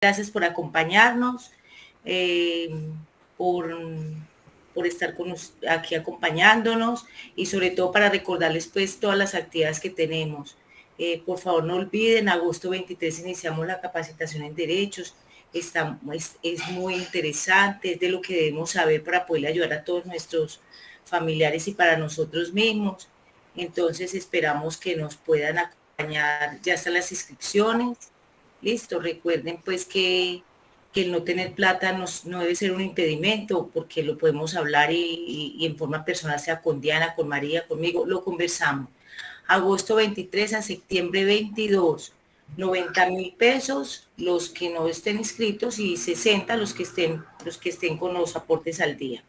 Gracias por acompañarnos, por, por estar aquí acompañándonos y sobre todo para recordarles pues todas las actividades que tenemos. Por favor no olviden, agosto 23 iniciamos la capacitación en derechos, es muy interesante, es de lo que debemos saber para poder ayudar a todos nuestros familiares y para nosotros mismos. Entonces esperamos que nos puedan acompañar, ya están las inscripciones. Listo, recuerden pues que el no tener plata no debe ser un impedimento, porque lo podemos hablar y en forma personal, sea con Diana, con María, conmigo, lo conversamos. Agosto 23 a septiembre 22, 90,000 pesos los que no estén inscritos y 60 los que estén con los aportes al día.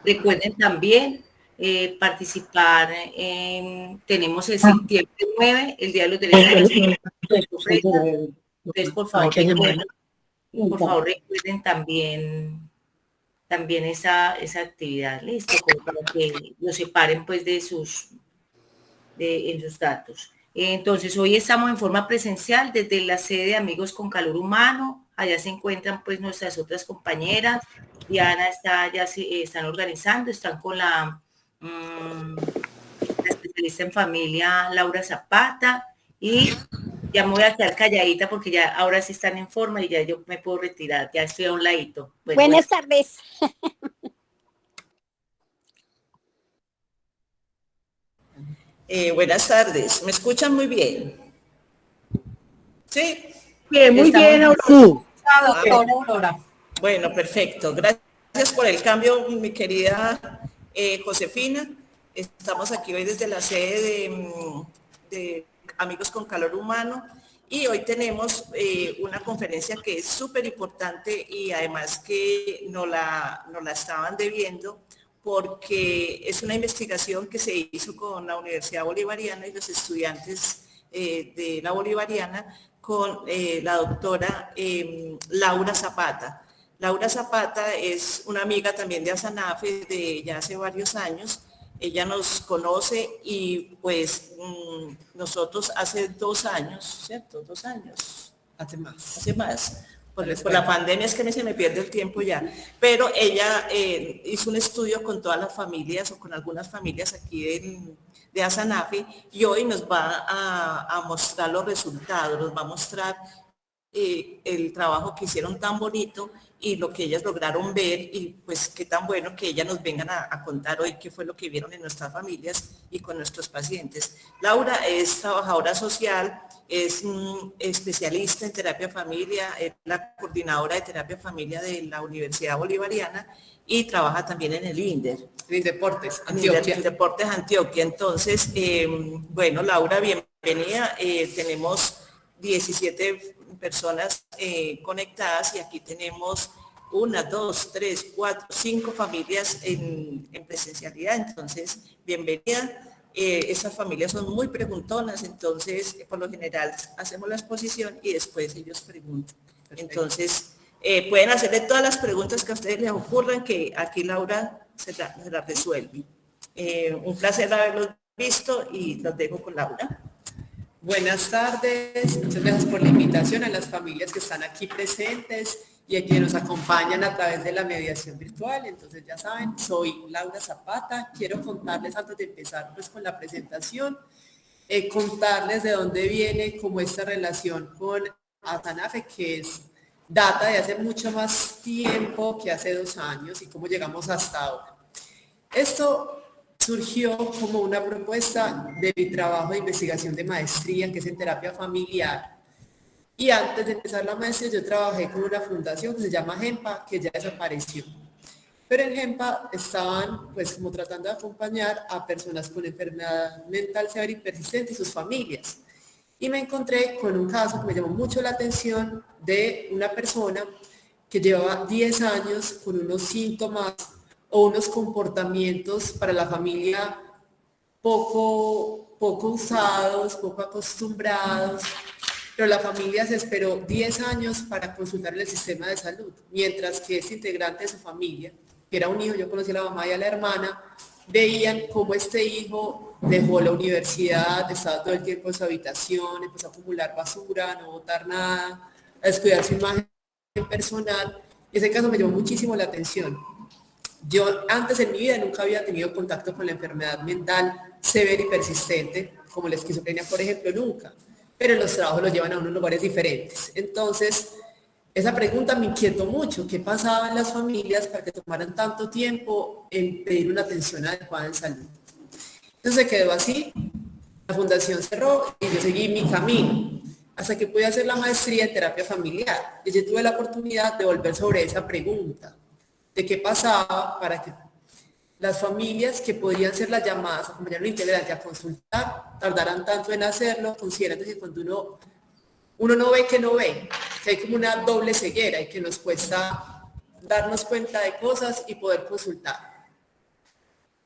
Recuerden también participar tenemos el septiembre 9, el Día de los Derechos de las Mujeres. Entonces, por favor, recuerden también esa actividad, listo, como para que lo separen pues en sus datos. Entonces, hoy estamos en forma presencial desde la sede de Amigos con Calor Humano. Allá se encuentran pues nuestras otras compañeras. Diana ya se están organizando, están con la especialista en familia Laura Zapata, y ya me voy a quedar calladita porque ya ahora sí están en forma y ya yo me puedo retirar, ya estoy a un ladito. Buenas tardes. Buenas tardes, ¿me escuchan muy bien? ¿Sí? Bien, muy bien, Aurora. Bueno, perfecto. Gracias por el cambio, mi querida Josefina. Estamos aquí hoy desde la sede de Amigos con Calor Humano y hoy tenemos una conferencia que es súper importante y además que nos la estaban debiendo, porque es una investigación que se hizo con la Universidad Bolivariana y los estudiantes de la Bolivariana con la doctora Laura Zapata. Laura Zapata es una amiga también de Asanafe de ya hace varios años. Ella nos conoce y pues nosotros hace 2 años, ¿cierto? 2 años. Hace más. Por la pandemia es que se me pierde el tiempo ya, pero ella hizo un estudio con todas las familias o con algunas familias aquí de Asanafe y hoy nos va a mostrar los resultados, nos va a mostrar el trabajo que hicieron tan bonito y lo que ellas lograron ver y pues qué tan bueno que ellas nos vengan a contar hoy qué fue lo que vieron en nuestras familias y con nuestros pacientes. Laura es trabajadora social, es especialista en terapia familia, es la coordinadora de terapia familia de la Universidad Bolivariana y trabaja también en el INDER. En Deportes Antioquia. Deportes Antioquia. Entonces, bueno, Laura, bienvenida. Tenemos 17 personas conectadas y aquí tenemos 1, 2, 3, 4, 5 familias en presencialidad. Entonces, bienvenida. Esas familias son muy preguntonas, entonces por lo general hacemos la exposición y después ellos preguntan. Entonces, pueden hacerle todas las preguntas que a ustedes les ocurran, que aquí Laura se las resuelve. Un placer haberlos visto y los dejo con Laura. Buenas tardes, muchas gracias por la invitación a las familias que están aquí presentes y a quienes nos acompañan a través de la mediación virtual. Entonces ya saben, soy Laura Zapata. Quiero contarles antes de empezar pues con la presentación, contarles de dónde viene como esta relación con Asanafe, que data de hace mucho más tiempo que hace 2 años y cómo llegamos hasta ahora. Esto surgió como una propuesta de mi trabajo de investigación de maestría, que es en terapia familiar. Y antes de empezar la maestría yo trabajé con una fundación que se llama GEMPA, que ya desapareció. Pero en GEMPA estaban pues como tratando de acompañar a personas con enfermedad mental severa y persistente y sus familias. Y me encontré con un caso que me llamó mucho la atención de una persona que llevaba 10 años con unos síntomas o unos comportamientos para la familia poco usados, poco acostumbrados, pero la familia se esperó 10 años para consultar el sistema de salud, mientras que ese integrante de su familia, que era un hijo, yo conocí a la mamá y a la hermana, veían cómo este hijo dejó la universidad, estaba todo el tiempo en su habitación, empezó a acumular basura, no botar nada, a descuidar su imagen personal. Ese caso me llamó muchísimo la atención. Yo antes en mi vida nunca había tenido contacto con la enfermedad mental severa y persistente, como la esquizofrenia, por ejemplo, nunca. Pero los trabajos los llevan a unos lugares diferentes. Entonces, esa pregunta me inquietó mucho. ¿Qué pasaba en las familias para que tomaran tanto tiempo en pedir una atención adecuada en salud? Entonces quedó así. La fundación cerró y yo seguí mi camino hasta que pude hacer la maestría en terapia familiar. Y yo tuve la oportunidad de volver sobre esa pregunta de qué pasaba para que las familias que podrían ser las llamadas a acompañar una intolerancia a consultar tardaran tanto en hacerlo, considerando que cuando uno no ve que no ve, que hay como una doble ceguera y que nos cuesta darnos cuenta de cosas y poder consultar.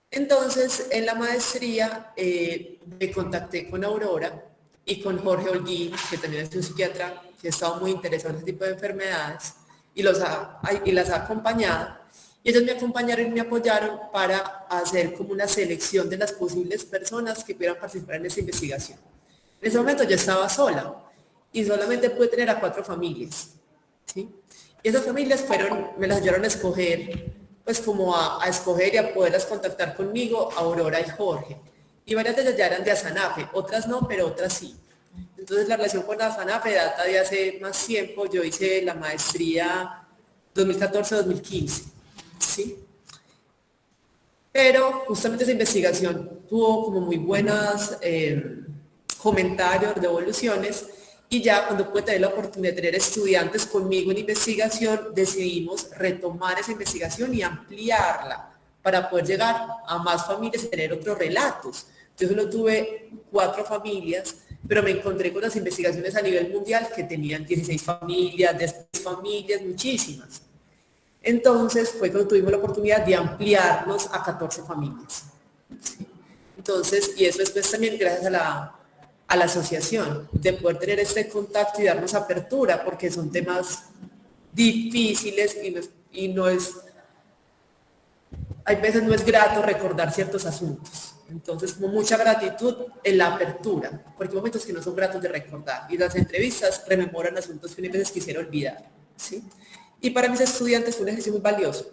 Entonces, en la maestría me contacté con Aurora y con Jorge Holguín, que también es un psiquiatra que ha estado muy interesado en este tipo de enfermedades y las ha acompañado. Y ellos me acompañaron y me apoyaron para hacer como una selección de las posibles personas que pudieran participar en esta investigación. En ese momento yo estaba sola y solamente pude tener a 4 familias, ¿sí? Y esas familias me las ayudaron a escoger, pues como a escoger y a poderlas contactar conmigo, Aurora y Jorge. Y varias de ellas ya eran de Asanafe, otras no, pero otras sí. Entonces la relación con Asanafe data de hace más tiempo. Yo hice la maestría 2014-2015, ¿sí? Pero justamente esa investigación tuvo como muy buenos comentarios, devoluciones, y ya cuando pude tener la oportunidad de tener estudiantes conmigo en investigación, decidimos retomar esa investigación y ampliarla para poder llegar a más familias y tener otros relatos. Yo solo tuve 4 familias, pero me encontré con las investigaciones a nivel mundial que tenían 16 familias, 10 familias, muchísimas. Entonces fue cuando tuvimos la oportunidad de ampliarnos a 14 familias. ¿Sí? Entonces, y eso es pues también gracias a la asociación, de poder tener este contacto y darnos apertura, porque son temas difíciles y no es, hay veces no es grato recordar ciertos asuntos. Entonces, como mucha gratitud en la apertura, porque hay momentos que no son gratos de recordar, y las entrevistas rememoran asuntos que a veces quisiera olvidar, ¿sí? Y para mis estudiantes fue un ejercicio muy valioso.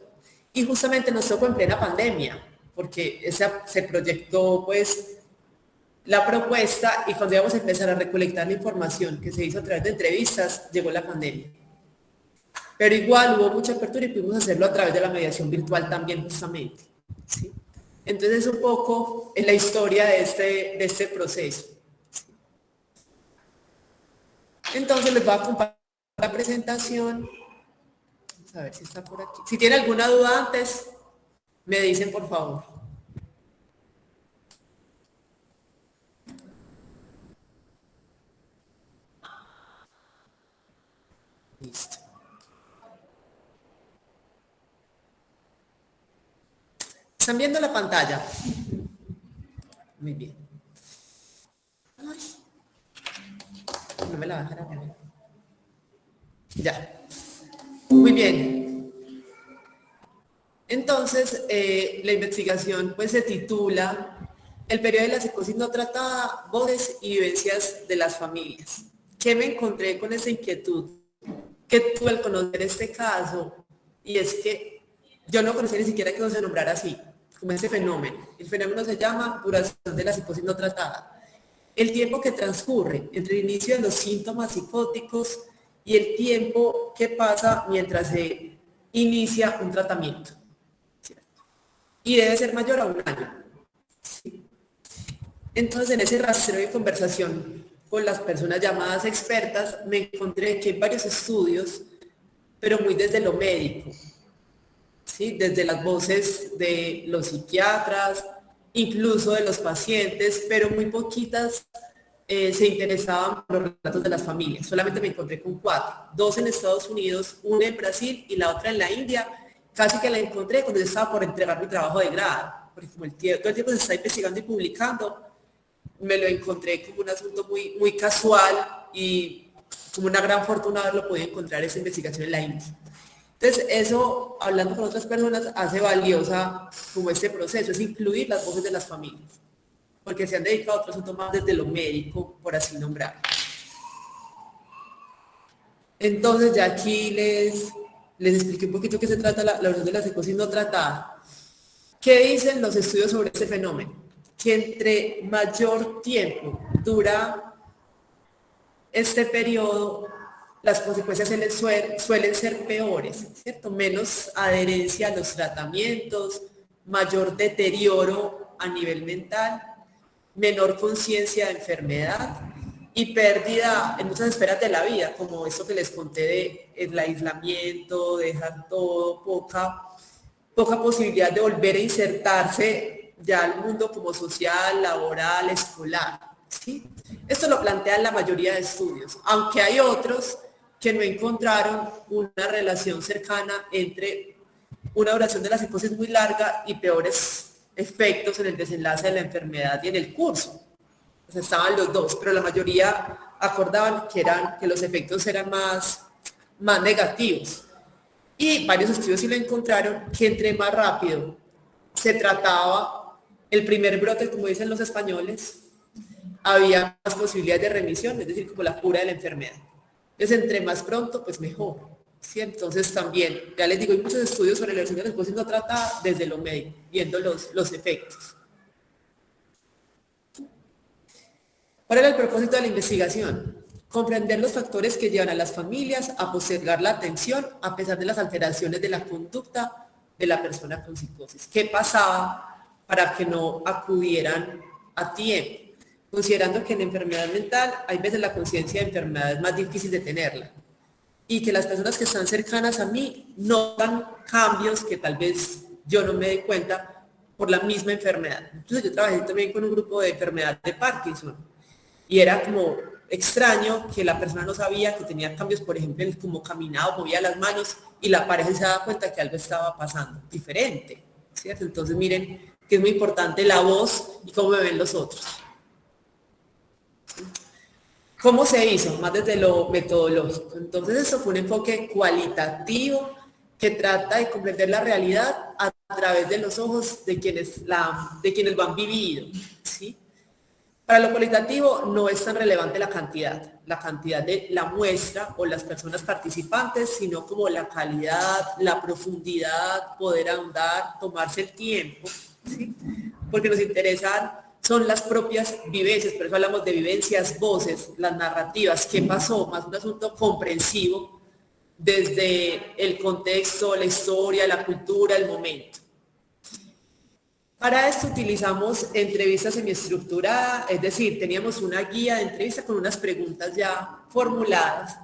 Y justamente nos tocó en plena pandemia, porque se proyectó pues la propuesta, y cuando íbamos a empezar a recolectar la información que se hizo a través de entrevistas, llegó la pandemia. Pero igual hubo mucha apertura y pudimos hacerlo a través de la mediación virtual también justamente, ¿sí? Entonces un poco en la historia de este proceso. Entonces les voy a compartir la presentación. Vamos a ver si está por aquí. Si tienen alguna duda antes, me dicen por favor. Listo. ¿Están viendo la pantalla? Muy bien. Ay, no me la bajan a ver. Ya. Muy bien. Entonces, la investigación pues se titula El periodo de la psicosis no tratada, voces y vivencias de las familias. ¿Qué me encontré con esa inquietud que tuve al conocer este caso? Y es que yo no conocía ni siquiera que no se nombrara así, como ese fenómeno. El fenómeno se llama duración de la psicosis no tratada. El tiempo que transcurre entre el inicio de los síntomas psicóticos y el tiempo que pasa mientras se inicia un tratamiento. ¿Cierto? Y debe ser mayor a 1 año. ¿Sí? Entonces, en ese rastreo de conversación con las personas llamadas expertas, me encontré que hay varios estudios, pero muy desde lo médico, ¿sí? Desde las voces de los psiquiatras, incluso de los pacientes, pero muy poquitas se interesaban por los relatos de las familias. Solamente me encontré con 4, 2 en Estados Unidos, una en Brasil y la otra en la India. Casi que la encontré cuando yo estaba por entregar mi trabajo de grado, porque como todo el tiempo se está investigando y publicando, me lo encontré como un asunto muy, muy casual y como una gran fortuna haberlo podido encontrar esa investigación en la India. Entonces, eso, hablando con otras personas, hace valiosa como este proceso, es incluir las voces de las familias, porque se han dedicado a otros asuntos más desde lo médico, por así nombrar. Entonces ya aquí les expliqué un poquito qué se trata la oración de la psicosis no tratada. ¿Qué dicen los estudios sobre este fenómeno? Que entre mayor tiempo dura este periodo, las consecuencias suelen ser peores, ¿cierto? Menos adherencia a los tratamientos, mayor deterioro a nivel mental, menor conciencia de enfermedad y pérdida en muchas esferas de la vida, como esto que les conté de el aislamiento, dejar todo, poca posibilidad de volver a insertarse ya al mundo como social, laboral, escolar, ¿sí? Esto lo plantean la mayoría de estudios, aunque hay otros que no encontraron una relación cercana entre una duración de la psicosis muy larga y peores efectos en el desenlace de la enfermedad y en el curso. O sea, estaban los dos, pero la mayoría acordaban que los efectos eran más negativos. Y varios estudios sí lo encontraron, que entre más rápido se trataba el primer brote, como dicen los españoles, había más posibilidades de remisión, es decir, como la cura de la enfermedad. Entonces, entre más pronto, pues mejor. ¿Sí? Entonces, también, ya les digo, hay muchos estudios sobre la erosión de la psicosis no tratada desde lo médico, viendo los efectos. ¿Cuál era el propósito de la investigación? Comprender los factores que llevan a las familias a postergar la atención a pesar de las alteraciones de la conducta de la persona con psicosis. ¿Qué pasaba para que no acudieran a tiempo? Considerando que en enfermedad mental hay veces la conciencia de enfermedad es más difícil de tenerla y que las personas que están cercanas a mí notan cambios que tal vez yo no me dé cuenta por la misma enfermedad. Entonces yo trabajé también con un grupo de enfermedad de Parkinson y era como extraño que la persona no sabía que tenía cambios, por ejemplo, en cómo caminaba, movía las manos y la pareja se daba cuenta que algo estaba pasando diferente, ¿cierto? Entonces miren que es muy importante la voz y cómo me ven los otros. ¿Cómo se hizo? Más desde lo metodológico. Entonces eso fue un enfoque cualitativo que trata de comprender la realidad a través de los ojos de quienes lo han vivido, ¿sí? Para lo cualitativo no es tan relevante la cantidad de la muestra o las personas participantes, sino como la calidad, la profundidad, poder ahondar, tomarse el tiempo, ¿sí? Porque nos interesan son las propias vivencias, por eso hablamos de vivencias, voces, las narrativas, qué pasó, más un asunto comprensivo desde el contexto, la historia, la cultura, el momento. Para esto utilizamos entrevistas semiestructuradas, es decir, teníamos una guía de entrevista con unas preguntas ya formuladas,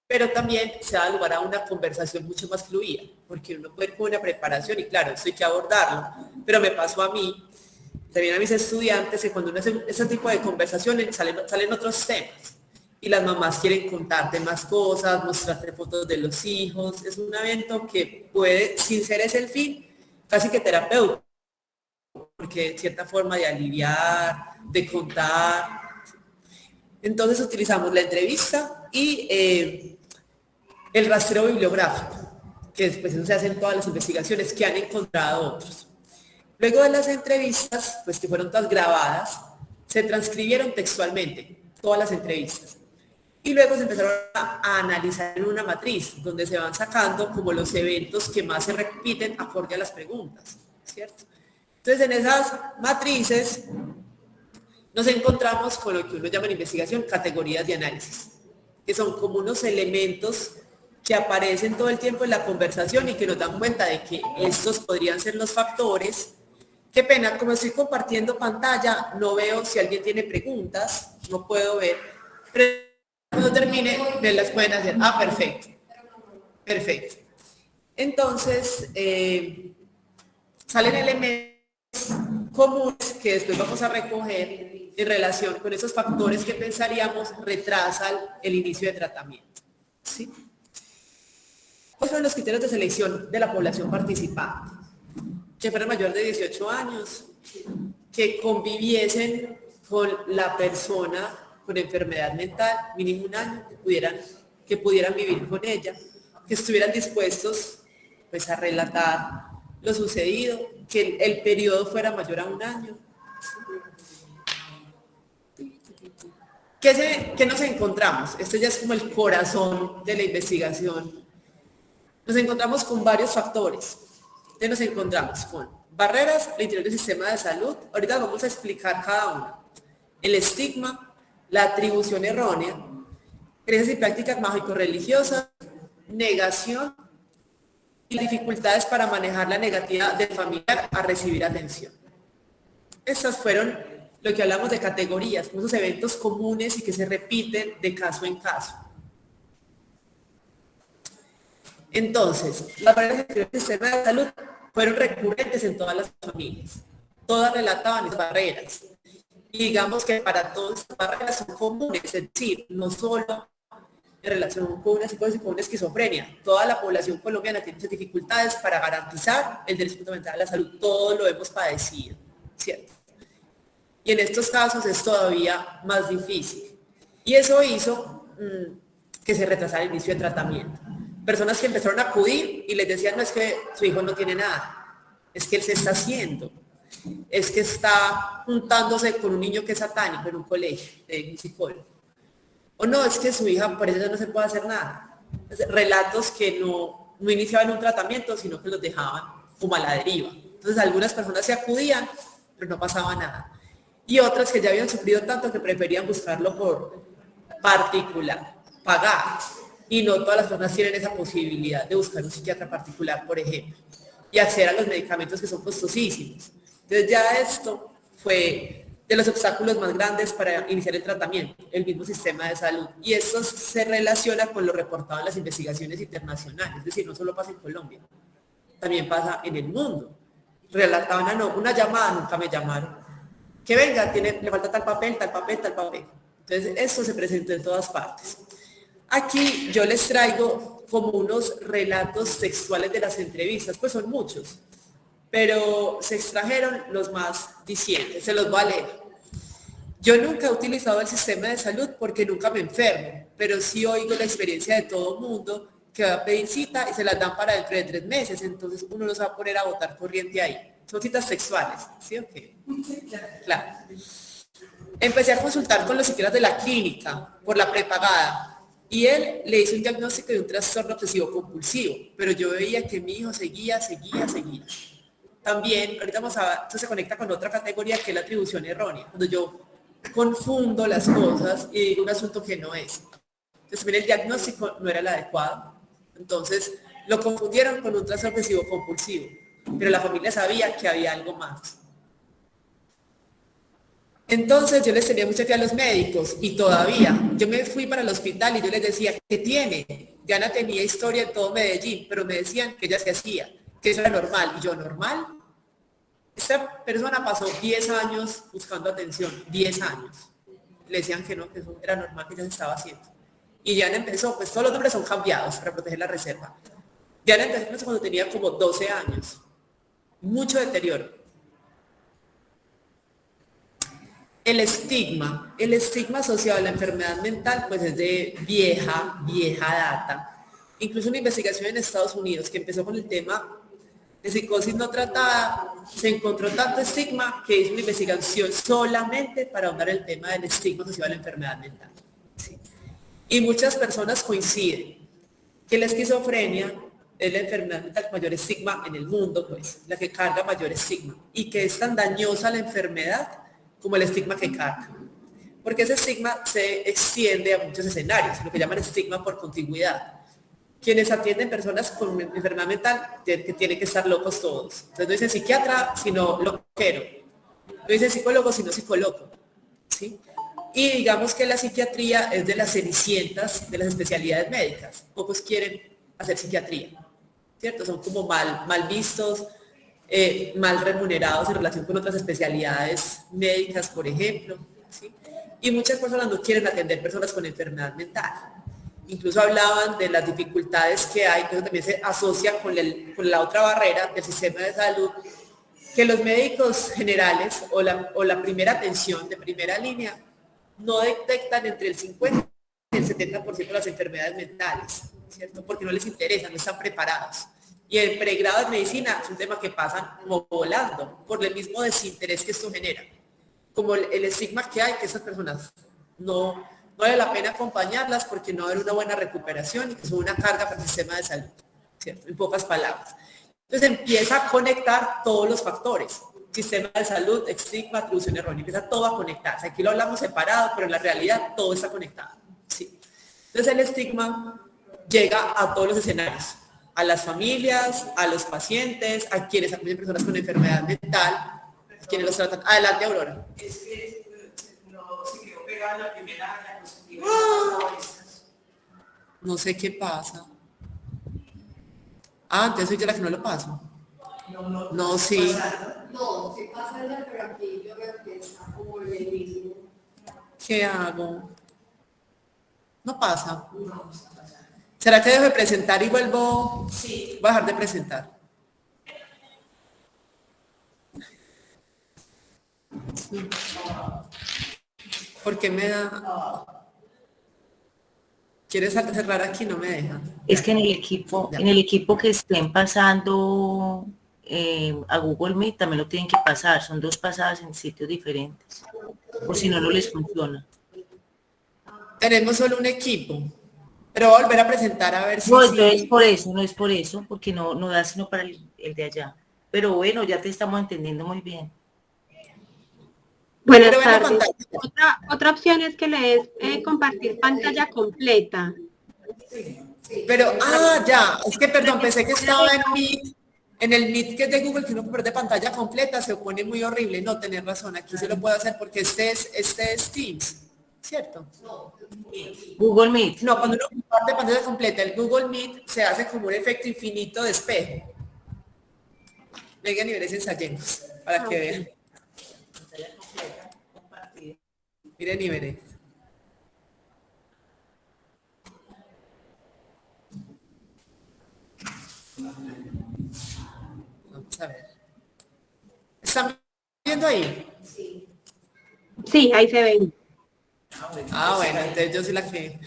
pero también se da lugar a una conversación mucho más fluida, porque uno puede ir con una preparación y claro, esto hay que abordarlo, pero me pasó a mí, también a mis estudiantes, que cuando uno hace ese tipo de conversaciones salen otros temas y las mamás quieren contarte más cosas, mostrarte fotos de los hijos. Es un evento que puede, sin ser ese el fin, casi que terapéutico, porque es cierta forma de aliviar, de contar. Entonces utilizamos la entrevista y el rastreo bibliográfico, que después eso se hace en todas las investigaciones que han encontrado otros. Luego de las entrevistas, pues que fueron todas grabadas, se transcribieron textualmente todas las entrevistas. Y luego se empezaron a analizar en una matriz, donde se van sacando como los eventos que más se repiten acorde a las preguntas, ¿cierto? Entonces, en esas matrices nos encontramos con lo que uno llama en investigación categorías de análisis, que son como unos elementos que aparecen todo el tiempo en la conversación y que nos dan cuenta de que estos podrían ser los factores. Qué pena, como estoy compartiendo pantalla, no veo si alguien tiene preguntas, no puedo ver, pero cuando termine me las pueden hacer. Ah, perfecto, perfecto. Entonces, salen elementos comunes que después vamos a recoger en relación con esos factores que pensaríamos retrasan el inicio de tratamiento, ¿sí? ¿Cuáles son los criterios de selección de la población participante? Que fueran mayor de 18 años, que conviviesen con la persona con enfermedad mental mínimo un año, que pudieran vivir con ella, que estuvieran dispuestos pues a relatar lo sucedido, que el periodo fuera mayor a un año. ¿Qué nos encontramos? Esto ya es como el corazón de la investigación. Nos encontramos con varios factores. ¿Qué nos encontramos? Con barreras al interior del sistema de salud. Ahorita vamos a explicar cada una. El estigma, la atribución errónea, creencias y prácticas mágico-religiosas, negación y dificultades para manejar la negatividad del familiar a recibir atención. Estas fueron lo que hablamos de categorías, esos eventos comunes y que se repiten de caso en caso. Entonces, las barreras del sistema de salud fueron recurrentes en todas las familias. Todas relataban esas barreras. Y digamos que para todas estas barreras son comunes, es decir, no solo en relación con una psicosis y con una esquizofrenia. Toda la población colombiana tiene muchas dificultades para garantizar el derecho fundamental a la salud. Todos lo hemos padecido, ¿cierto? Y en estos casos es todavía más difícil. Y eso hizo que se retrasara el inicio de tratamiento. Personas que empezaron a acudir y les decían, no es que su hijo no tiene nada, es que él se está haciendo, es que está juntándose con un niño que es satánico en un colegio, de un psicólogo. O no, es que su hija por eso ya no se puede hacer nada. Relatos que no iniciaban un tratamiento, sino que los dejaban como a la deriva. Entonces algunas personas se acudían, pero no pasaba nada. Y otras que ya habían sufrido tanto que preferían buscarlo por particular, pagar. Y no todas las personas tienen esa posibilidad de buscar un psiquiatra particular, por ejemplo, y acceder a los medicamentos que son costosísimos. Entonces ya esto fue de los obstáculos más grandes para iniciar el tratamiento, el mismo sistema de salud. Y esto se relaciona con lo reportado en las investigaciones internacionales, es decir, no solo pasa en Colombia, también pasa en el mundo. Relataban, no, una llamada, nunca me llamaron. Que venga, le falta tal papel, tal papel, tal papel. Entonces esto se presentó en todas partes. Aquí yo les traigo como unos relatos textuales de las entrevistas, pues son muchos, pero se extrajeron los más dicientes, se los voy a leer. Yo nunca he utilizado el sistema de salud porque nunca me enfermo, pero sí oigo la experiencia de todo mundo que va a pedir cita y se las dan para dentro de 3 meses, entonces uno los va a poner a botar corriente ahí. Son citas sexuales, ¿sí o qué? Claro. Empecé a consultar con los psiquiatras de la clínica por la prepagada. Y él le hizo un diagnóstico de un trastorno obsesivo compulsivo, pero yo veía que mi hijo seguía. También, ahorita vamos a ver, esto se conecta con otra categoría que es la atribución errónea, cuando yo confundo las cosas y digo un asunto que no es. Entonces también el diagnóstico no era el adecuado. Entonces lo confundieron con un trastorno obsesivo compulsivo, pero la familia sabía que había algo más. Entonces yo les tenía mucha fe a los médicos y todavía, yo me fui para el hospital y yo les decía, ¿qué tiene? Diana tenía historia en todo Medellín, pero me decían que ella se hacía, que eso era normal. Y yo, ¿normal? Esta persona pasó 10 años buscando atención, 10 años. Le decían que no, que eso era normal, que ella se estaba haciendo. Y Diana empezó, pues todos los nombres son cambiados para proteger la reserva. Diana empezó cuando tenía como 12 años. Mucho deterioro. El estigma asociado a la enfermedad mental pues es de vieja data. Incluso una investigación en Estados Unidos que empezó con el tema de psicosis no tratada, se encontró tanto estigma que hizo una investigación solamente para ahondar el tema del estigma asociado a la enfermedad mental. ¿Sí? Y muchas personas coinciden que la esquizofrenia es la enfermedad mental con mayor estigma en el mundo, pues, la que carga mayor estigma, y que es tan dañosa la enfermedad como el estigma que carga. Porque ese estigma se extiende a muchos escenarios, lo que llaman estigma por contigüidad. Quienes atienden personas con enfermedad mental que tienen que estar locos todos. Entonces no dicen psiquiatra, sino loquero. No dicen psicólogo, sino psicólogo. ¿Sí? Y digamos que la psiquiatría es de las cenicientas de las especialidades médicas. Pocos quieren hacer psiquiatría, ¿cierto? Son como mal vistos, mal remunerados en relación con otras especialidades médicas, por ejemplo, ¿sí? Y muchas personas no quieren atender personas con enfermedad mental. Incluso hablaban de las dificultades que hay, que eso también se asocia con la otra barrera del sistema de salud, que los médicos generales o la primera atención de primera línea no detectan entre el 50 y el 70% de las enfermedades mentales, ¿cierto? Porque no les interesa, no están preparados. Y el pregrado de medicina es un tema que pasan como volando por el mismo desinterés que esto genera. Como el estigma que hay, que esas personas no vale la pena acompañarlas porque no va a haber una buena recuperación y que son una carga para el sistema de salud, ¿cierto? En pocas palabras. Entonces empieza a conectar todos los factores, sistema de salud, estigma, atribución errónea, empieza todo a conectarse. Aquí lo hablamos separado, pero en la realidad todo está conectado, ¿sí? Entonces el estigma llega a todos los escenarios, a las familias, a los pacientes, a quienes acompañan personas con enfermedad mental, a quienes los tratan. Adelante, Aurora. Es que no se quedó pegada la primera diapositiva. No sé qué pasa. Entonces soy yo la que no lo paso. No, sí. No, si pasa el alterativo, regresa como el mismo. ¿Qué hago? No pasa. ¿Será que dejo de presentar y vuelvo? Sí. Voy a dejar de presentar. Sí. ¿Por qué me da? ¿Quieres cerrar aquí? No me deja. Es que en el equipo que estén pasando a Google Meet también lo tienen que pasar. Son 2 pasadas en sitios diferentes. O si no, no les funciona. Tenemos solo un equipo. Pero voy a volver a presentar a ver si... No, entonces por eso, no es por eso, porque no da sino para el de allá. Pero bueno, ya te estamos entendiendo muy bien. Buenas tardes. Otra opción es que le des compartir pantalla completa. Pero, ya, es que perdón, pensé que estaba en Meet, en el Meet que es de Google, que uno puede de pantalla completa, se pone muy horrible. No, tenés razón, aquí se lo puedo hacer porque este es Teams, ¿cierto? Google Meet. No, cuando uno comparte pantalla completa, el Google Meet se hace como un efecto infinito de espejo. Vengan y veréis ensayemos, para que vean. Miren y veréis. Vamos a ver. ¿Están viendo ahí? Sí, ahí se ven. Bueno, entonces yo soy la que...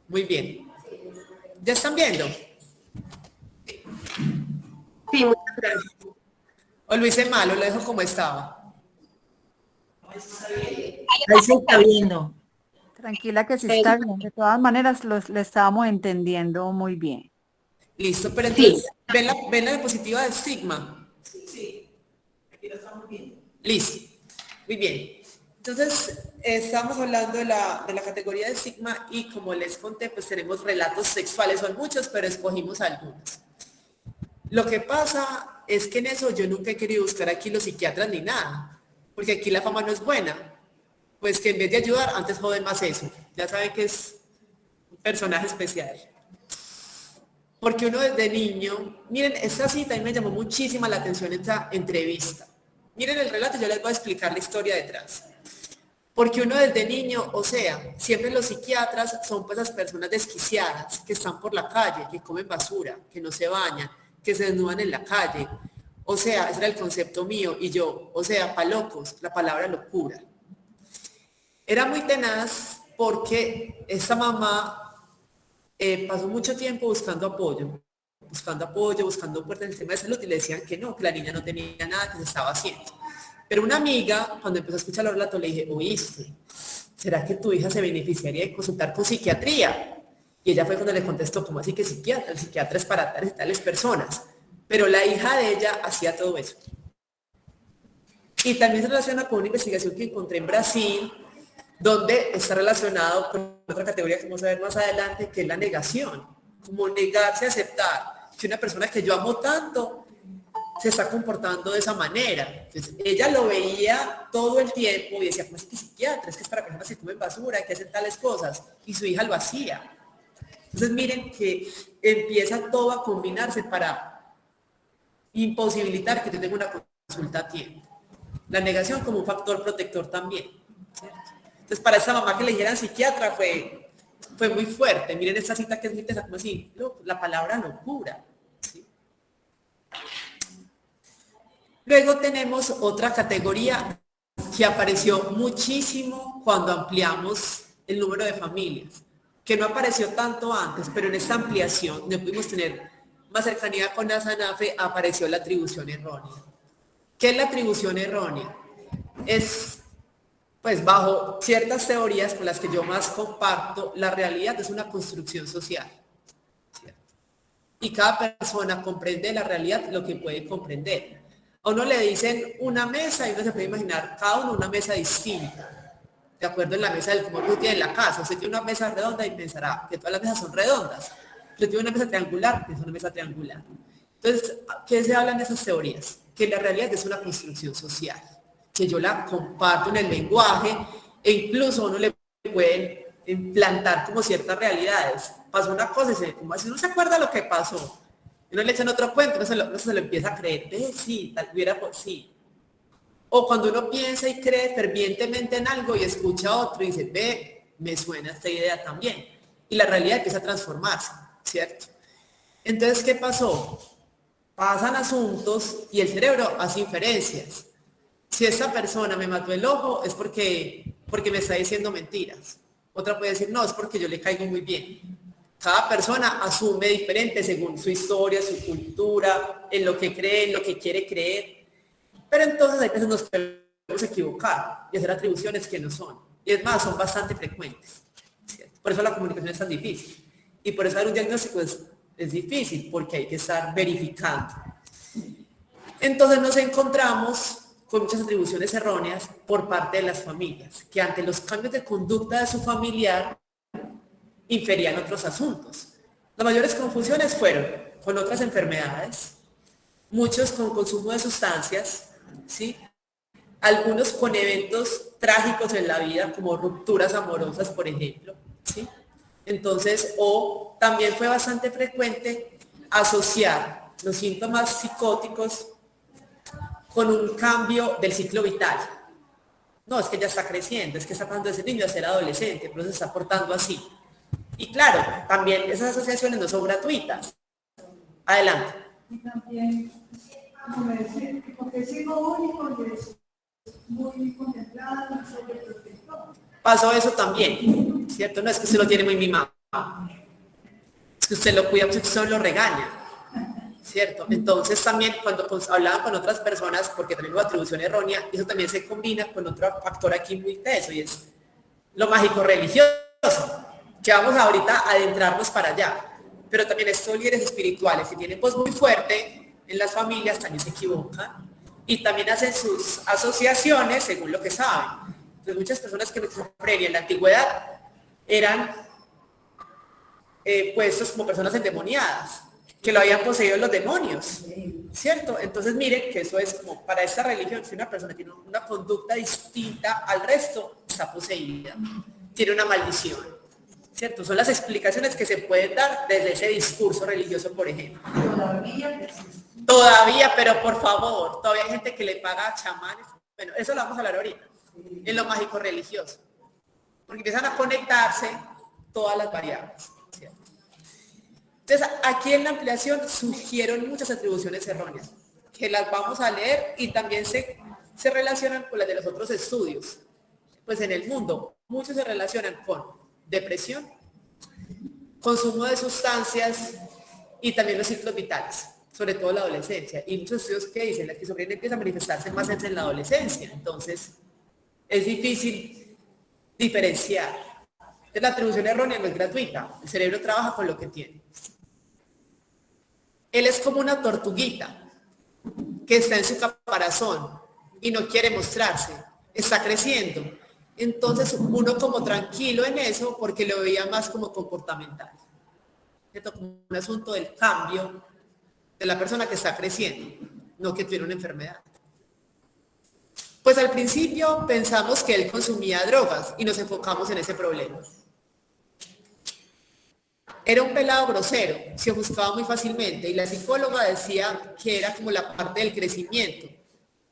Muy bien. ¿Ya están viendo? Sí, muchas gracias. ¿O lo hice mal o lo dejo como estaba? Ahí se está viendo. Tranquila que sí está bien. De todas maneras, le estábamos entendiendo muy bien. Listo, pero entonces, ¿ven la diapositiva de Sigma? Sí, aquí lo estamos viendo. Listo, muy bien. Entonces, estamos hablando de la categoría de Sigma y como les conté, pues tenemos relatos sexuales, son muchos, pero escogimos algunos. Lo que pasa es que en eso yo nunca he querido buscar aquí los psiquiatras ni nada, porque aquí la fama no es buena. Pues que en vez de ayudar, antes joden más eso. Ya saben que es un personaje especial. Porque uno desde niño, miren, esta cita a mí me llamó muchísima la atención esta entrevista. Miren el relato, yo les voy a explicar la historia detrás. Porque uno desde niño, o sea, siempre los psiquiatras son pues esas personas desquiciadas que están por la calle, que comen basura, que no se bañan, que se desnudan en la calle. O sea, ese era el concepto mío y yo, o sea, pa' locos, la palabra locura. Era muy tenaz porque esta mamá pasó mucho tiempo buscando apoyo, buscando puertas en el sistema de salud y le decían que no, que la niña no tenía nada que se estaba haciendo. Pero una amiga, cuando empezó a escuchar los relatos, le dije, oíste, ¿será que tu hija se beneficiaría de consultar con psiquiatría? Y ella fue cuando le contestó, ¿cómo así que psiquiatra? El psiquiatra es para tales y tales personas. Pero la hija de ella hacía todo eso. Y también se relaciona con una investigación que encontré en Brasil, donde está relacionado con otra categoría que vamos a ver más adelante, que es la negación. Como negarse a aceptar que una persona que yo amo tanto se está comportando de esa manera. Entonces, ella lo veía todo el tiempo y decía, ¿cómo es que psiquiatra? Es que es para personas que comen basura, que hacen tales cosas. Y su hija lo hacía. Entonces, miren que empieza todo a combinarse para imposibilitar que yo tenga una consulta a tiempo. La negación como un factor protector también, ¿cierto? Entonces, para esa mamá que le dijeran psiquiatra fue muy fuerte. Miren esta cita que es muy tesa, como así, la palabra locura. ¿Sí? Luego tenemos otra categoría que apareció muchísimo cuando ampliamos el número de familias, que no apareció tanto antes, pero en esta ampliación, donde pudimos tener más cercanía con la SANAFE, apareció la atribución errónea. ¿Qué es la atribución errónea? Es pues bajo ciertas teorías con las que yo más comparto, la realidad es una construcción social, ¿cierto? Y cada persona comprende la realidad lo que puede comprender. A uno le dicen una mesa y uno se puede imaginar cada uno una mesa distinta, de acuerdo en la mesa del como uno tiene en la casa. Usted tiene una mesa redonda y pensará que todas las mesas son redondas. Usted tiene una mesa triangular, es una mesa triangular. Entonces, ¿qué se hablan de esas teorías? Que la realidad es una construcción social, que yo la comparto en el lenguaje e incluso uno le pueden implantar como ciertas realidades. Pasó una cosa y como así no se acuerda lo que pasó. Y uno le echan otro cuento, no se lo empieza a creer. Sí, tal hubiera por sí. O cuando uno piensa y cree fervientemente en algo y escucha a otro y dice, ve, me suena esta idea también. Y la realidad empieza a transformarse, ¿cierto? Entonces, ¿qué pasó? Pasan asuntos y el cerebro hace inferencias. Si esta persona me mató el ojo es porque me está diciendo mentiras. Otra puede decir, no, es porque yo le caigo muy bien. Cada persona asume diferente según su historia, su cultura, en lo que cree, en lo que quiere creer. Pero entonces hay veces nos podemos equivocar y hacer atribuciones que no son. Y es más, son bastante frecuentes, ¿cierto? Por eso la comunicación es tan difícil. Y por eso dar un diagnóstico es difícil, porque hay que estar verificando. Entonces nos encontramos con muchas atribuciones erróneas por parte de las familias, que ante los cambios de conducta de su familiar, inferían otros asuntos. Las mayores confusiones fueron con otras enfermedades, muchos con consumo de sustancias, ¿sí? Algunos con eventos trágicos en la vida, como rupturas amorosas, por ejemplo, ¿sí? Entonces, o también fue bastante frecuente asociar los síntomas psicóticos con un cambio del ciclo vital. No, es que ya está creciendo, es que está pasando de ser niño a ser adolescente, pero se está portando así. Y claro, también esas asociaciones no son gratuitas. Adelante. Y también, como decir, porque es hijo único y es muy contemplado, sobreprotector. Pasó eso también, ¿cierto? No es que usted lo tiene muy mimado. Es que usted lo cuida, pues usted lo regaña, ¿cierto? Entonces también cuando hablaban con otras personas, porque también hubo atribución errónea, eso también se combina con otro factor aquí muy teso y es lo mágico religioso, que vamos ahorita a adentrarnos para allá. Pero también estos líderes espirituales que tienen voz muy fuerte en las familias también se equivocan y también hacen sus asociaciones según lo que saben. Entonces muchas personas que en la antigüedad eran puestos como personas endemoniadas, que lo habían poseído los demonios, ¿cierto? Entonces miren que eso es como para esta religión, si una persona tiene una conducta distinta al resto, está poseída, tiene una maldición, ¿cierto? Son las explicaciones que se pueden dar desde ese discurso religioso, por ejemplo. Todavía, pero por favor, todavía hay gente que le paga a chamanes. Bueno, eso lo vamos a hablar ahorita, en lo mágico religioso, porque empiezan a conectarse todas las variables, ¿cierto? Entonces, aquí en la ampliación surgieron muchas atribuciones erróneas, que las vamos a leer y también se relacionan con las de los otros estudios. Pues en el mundo, muchos se relacionan con depresión, consumo de sustancias y también los ciclos vitales, sobre todo la adolescencia. Y muchos estudios que dicen que la esquizofrenia empieza a manifestarse más en la adolescencia. Entonces, es difícil diferenciar. Entonces, la atribución errónea no es gratuita. El cerebro trabaja con lo que tiene. Él es como una tortuguita que está en su caparazón y no quiere mostrarse. Está creciendo. Entonces, uno como tranquilo en eso porque lo veía más como comportamental. ¿Cierto? Como un asunto del cambio de la persona que está creciendo, no que tiene una enfermedad. Pues al principio pensamos que él consumía drogas y nos enfocamos en ese problema. Era un pelado grosero, se ofuscaba muy fácilmente y la psicóloga decía que era como la parte del crecimiento,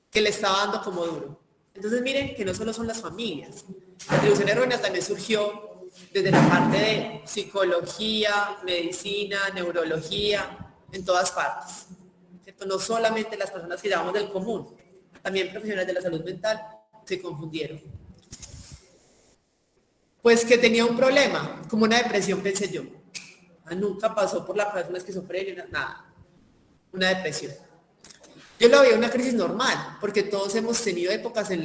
que le estaba dando como duro. Entonces miren que no solo son las familias, la atribución errónea también surgió desde la parte de psicología, medicina, neurología, en todas partes, ¿cierto? No solamente las personas que llamamos del común, también profesionales de la salud mental se confundieron. Pues que tenía un problema, como una depresión, pensé yo. Nunca pasó por la persona esquizofrenia, nada, una depresión. Yo lo veía una crisis normal, porque todos hemos tenido épocas de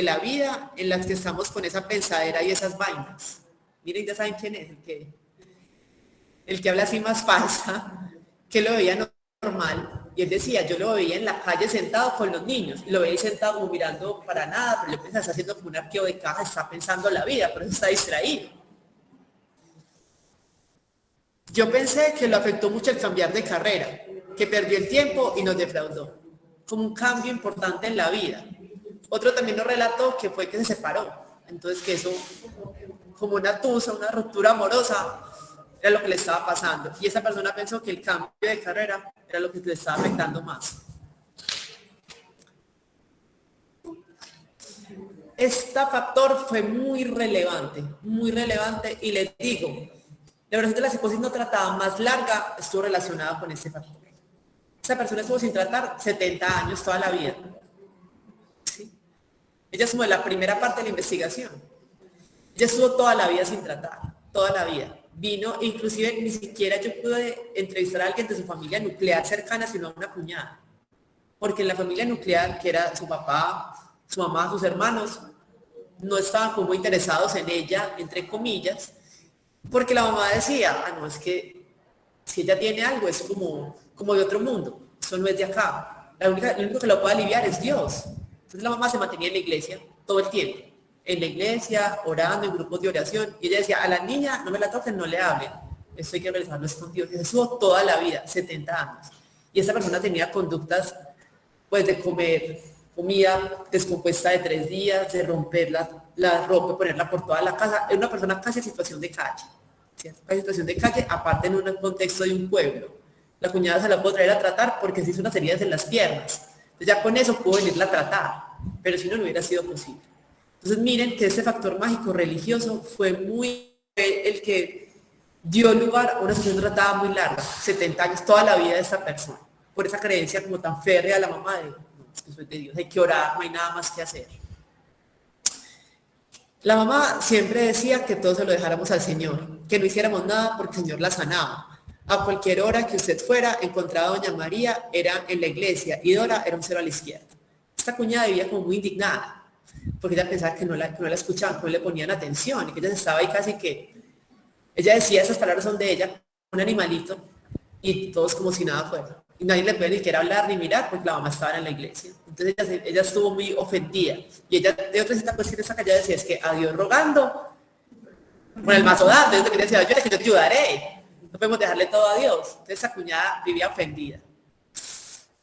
la vida en las que estamos con esa pensadera y esas vainas. Miren, ya saben quién es, el que habla así más falsa, que lo veía normal. Y él decía, yo lo veía en la calle sentado con los niños, y lo veía sentado como mirando para nada, pero yo pensaba, está haciendo como un arqueo de caja, está pensando la vida, pero está distraído. Yo pensé que lo afectó mucho el cambiar de carrera, que perdió el tiempo y nos defraudó, como un cambio importante en la vida. Otro también nos relató que fue que se separó, entonces que eso, como una tusa, una ruptura amorosa, era lo que le estaba pasando. Y esa persona pensó que el cambio de carrera era lo que le estaba afectando más. Este factor fue muy relevante, y les digo, la duración de la psicosis no tratada más larga estuvo relacionada con este factor. Esa persona estuvo sin tratar 70 años, toda la vida. ¿Sí? Ella es como de la primera parte de la investigación. Ella estuvo toda la vida sin tratar, toda la vida. Vino, inclusive ni siquiera yo pude entrevistar a alguien de su familia nuclear cercana, sino a una cuñada. Porque en la familia nuclear, que era su papá, su mamá, sus hermanos, no estaban como interesados en ella, entre comillas, porque la mamá decía, no, es que si ella tiene algo es como de otro mundo, eso no es de acá. Lo único que lo puede aliviar es Dios. Entonces la mamá se mantenía en la iglesia todo el tiempo, en la iglesia, orando, en grupos de oración, y ella decía, a la niña no me la toquen, no le hablen, esto hay que realizarlo escondido. Y estuvo toda la vida, 70 años. Y esa persona tenía conductas, pues, de comer comida descompuesta de 3 días, de romper la ropa, ponerla por toda la casa. Era una persona casi en situación de calle, ¿cierto? Casi en situación de calle, aparte en un contexto de un pueblo. La cuñada se la pudo traer a tratar porque se hizo unas heridas en las piernas. Entonces ya con eso pudo venirla a tratar, pero si no, no hubiera sido posible. Entonces miren que ese factor mágico religioso fue el que dio lugar a una situación tratada muy larga, 70 años, toda la vida de esta persona, por esa creencia como tan férrea de la mamá de, no, eso es de Dios, hay que orar, no hay nada más que hacer. La mamá siempre decía que todo se lo dejáramos al Señor, que no hiciéramos nada porque el Señor la sanaba. A cualquier hora que usted fuera, encontraba a doña María, era en la iglesia, y Dora era un cero a la izquierda. Esta cuñada vivía como muy indignada, porque ella pensaba que no la escuchaban, que no le ponían atención, y que ella estaba ahí casi que... Ella decía, esas palabras son de ella, un animalito, y todos como si nada fuera. Y nadie le puede ni siquiera hablar ni mirar, porque la mamá estaba en la iglesia. Entonces ella estuvo muy ofendida. Y ella, de otra cita, pues, que esa callada decía, es que a Dios rogando, con el mazo dando, yo te quería decir, yo te ayudaré. No podemos dejarle todo a Dios. Entonces esa cuñada vivía ofendida.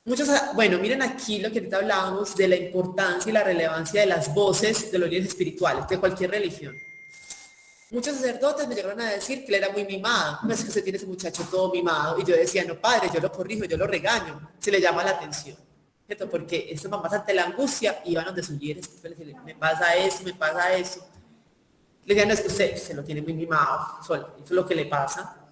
Muchos, bueno, miren aquí lo que ahorita hablábamos de la importancia y la relevancia de las voces de los líderes espirituales, de cualquier religión. Muchos sacerdotes me llegaron a decir que él era muy mimado. No es que usted tiene ese muchacho todo mimado. Y yo decía, no, padre, yo lo corrijo, yo lo regaño. Se le llama la atención, ¿cierto? Porque estas mamás ante la angustia iban donde sus líderes, me pasa eso, me pasa eso. Le decían, no, es que usted se lo tiene muy mimado, eso es lo que le pasa.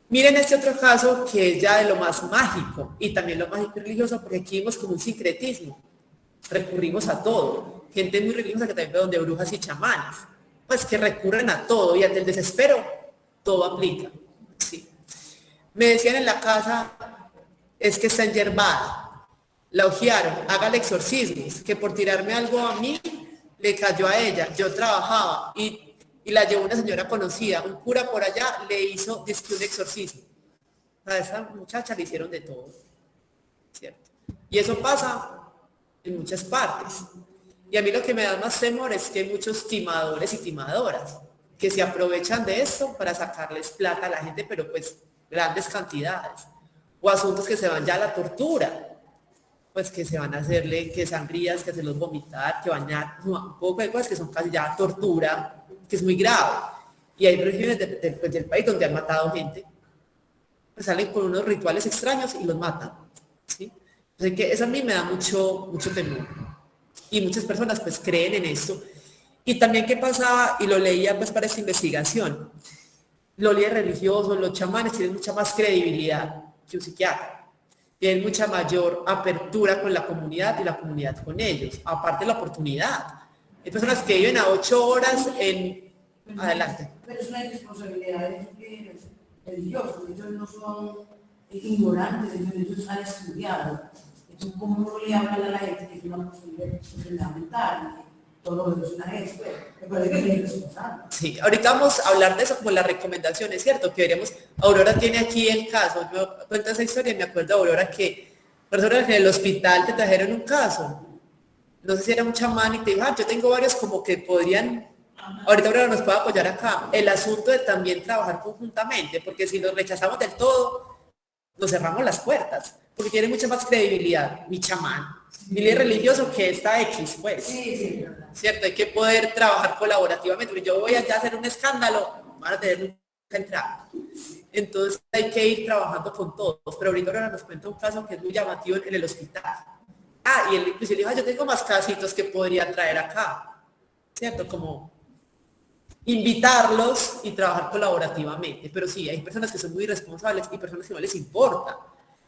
Miren este otro caso que es ya de lo más mágico y también lo mágico y religioso, porque aquí vimos como un sincretismo. Recurrimos a todo. Gente muy religiosa que también ve donde brujas y chamanes, pues que recurren a todo y ante el desespero todo aplica. Sí. Me decían en la casa, es que está enyerbada, la ojearon, hágale exorcismos, que por tirarme algo a mí le cayó a ella. Yo trabajaba y la llevó una señora conocida, un cura por allá le hizo un exorcismo. A esa muchacha le hicieron de todo, ¿cierto? Y eso pasa en muchas partes. Y a mí lo que me da más temor es que hay muchos timadores y timadoras que se aprovechan de esto para sacarles plata a la gente, pero pues grandes cantidades. O asuntos que se van ya a la tortura, pues que se van a hacerle, que sangrías, que hacerlos vomitar, que bañar, un poco de cosas que son casi ya tortura, que es muy grave. Y hay regiones del país donde han matado gente, pues salen con unos rituales extraños y los matan, ¿sí? Así que eso a mí me da mucho temor. Y muchas personas pues creen en esto. Y también qué pasaba, y lo leía pues para esta investigación, los líderes religiosos, los chamanes tienen mucha más credibilidad que un psiquiatra. Tienen mucha mayor apertura con la comunidad y la comunidad con ellos. Aparte de la oportunidad. Hay personas que viven a 8 horas en... Adelante. Pero es una responsabilidad religiosa. Ellos no son ignorantes, ellos han estudiado. Entonces, ¿cómo no le hablan a la gente que es una posible enfermedad mental? Todo lo que es una gente, me parece que es irresponsable. Sí, ahorita vamos a hablar de eso como las recomendaciones, ¿cierto? Que veremos, Aurora tiene aquí el caso, yo cuento esa historia y me acuerdo, Aurora, que personas en el hospital te trajeron un caso, no sé si era un chamán y te dijo, yo tengo varios como que podrían, ahorita Aurora nos puede apoyar acá, el asunto de también trabajar conjuntamente, porque si nos rechazamos del todo, nos cerramos las puertas, porque tiene mucha más credibilidad mi chamán, mi líder religioso que esta X, pues. Sí, ¿cierto? Hay que poder trabajar colaborativamente, porque yo voy allá a hacer un escándalo, van a tener que entrar. Entonces hay que ir trabajando con todos, pero ahorita ahora nos cuenta un caso que es muy llamativo en el hospital. Y él inclusive dijo, yo tengo más casitos que podría traer acá, ¿cierto? Como invitarlos y trabajar colaborativamente, pero sí, hay personas que son muy responsables y personas que no les importa,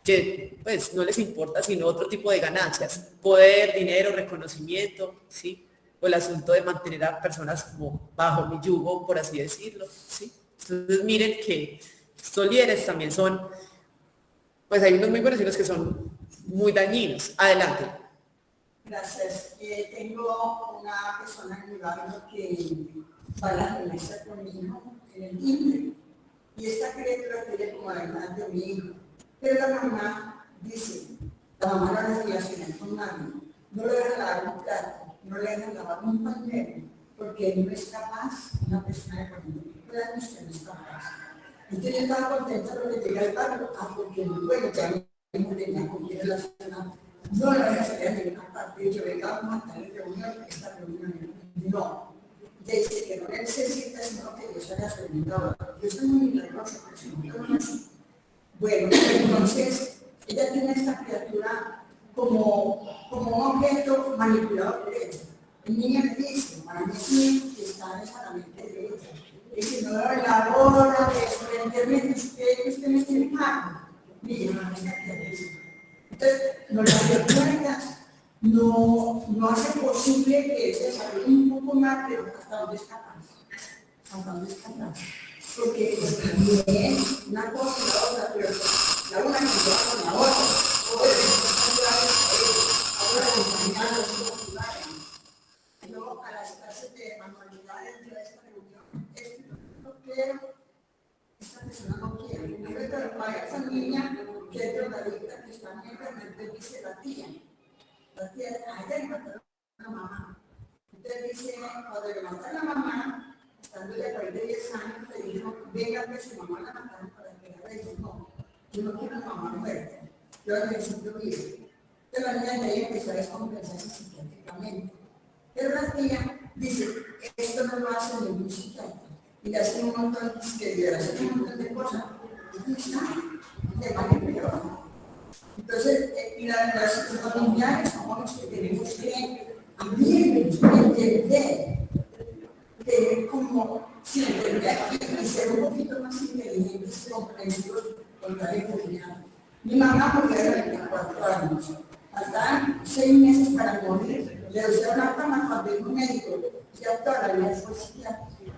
que pues no les importa sino otro tipo de ganancias, poder, dinero, reconocimiento, ¿sí? O el asunto de mantener a personas como bajo mi yugo, por así decirlo, ¿sí? Entonces miren que estos líderes también son, pues hay unos muy buenos y unos que son muy dañinos. Adelante. Gracias. Tengo una persona en mi barrio que va a la remesa con mi hijo en el timbre. Y esta criatura tiene como la edad de mi hijo. Pero la mamá dice, la mamá no relaciona con nadie, no le deja lavar un plato, no le deja lavar un pañuelo, porque él no es capaz, una persona de 40 años que no es capaz. Entonces yo estaba contenta porque llegué al barrio, porque bueno, ya mi hijo tenía con quién relacionar. No la voy a salir a ninguna parte, yo venga a matar en reunión, esta reunión no. Dice que no necesita, sino que yo soy la servidora. Yo soy muy milagrosa, pero si no me conoce. Bueno, entonces, ella tiene esta criatura como un objeto manipulado por ella. El niño le dice, para mí sí, que está en la mente de ella. Dice, no, la hora de internet, usted me está enfermo. Mire, no está criatura. Entonces, las criaturas no hace posible que se desarrolle un poco más, pero hasta donde es capaz. Hasta donde es capaz. Porque también una cosa y la otra, pero la una no se va con la otra. O ahora acompañarlos, luego a las clases de manualidades de esta reunión, no quiero, esta persona no quiere. Yo creo que para esa niña que es drogadicta, que está en internet, le dice la tía, a ella le mataron a la mamá. Entonces dice, cuando le mataron a la mamá, estando ya por ahí de 10 años, le dijo, venga que su mamá la mataron para que la vean. No, yo no quiero a la mamá muerta, yo la necesito vivir. Entonces la niña de ahí empezó a descompensarse psiquiátricamente. Pero la tía dice, esto no lo hace ningún psiquiatra. Y le hace un montón de cosas. Y está, de manipulación. Entonces, las familiares somos los que tenemos que entender, tener como, si entender y ser un poquito más inteligentes y comprensivos con la enfermedad. Mi mamá murió de 24 años. Faltaban 6 meses para morir. Le dio una cama cuando vino un médico. Ya toda la vida fue psiquiátrica.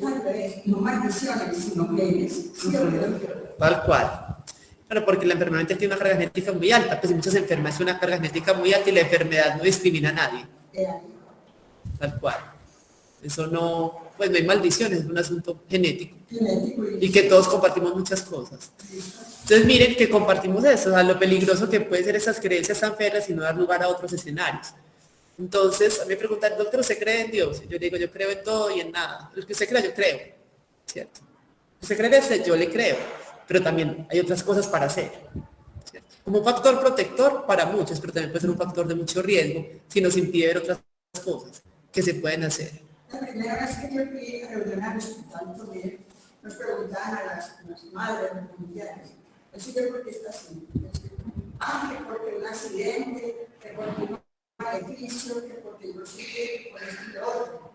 Tal vez, no maldiciones, sino genes. Tal cual. Claro, porque la enfermedad mental tiene una carga genética muy alta, pues muchas enfermedades tienen una carga genética muy alta y la enfermedad no discrimina a nadie. Tal cual. Eso no, pues no hay maldiciones, es un asunto genético. Y que todos compartimos muchas cosas. Entonces miren que compartimos eso, o sea, lo peligroso que pueden ser esas creencias tan feas y no dar lugar a otros escenarios. Entonces, a mí me preguntan, doctor, ¿usted cree en Dios? Y yo digo, yo creo en todo y en nada. Lo que usted crea, yo creo. ¿Cierto? Usted cree en ese, yo le creo. Pero también hay otras cosas para hacer. ¿Cierto? Como un factor protector para muchos, pero también puede ser un factor de mucho riesgo si nos impide ver otras cosas que se pueden hacer. La primera vez que yo fui a reunir al hospital, nos preguntaban a las madres, a los familiares, ¿eso yo por qué está así? Que porque un accidente, que porque un beneficio, que porque yo sé que por esto y lo otro.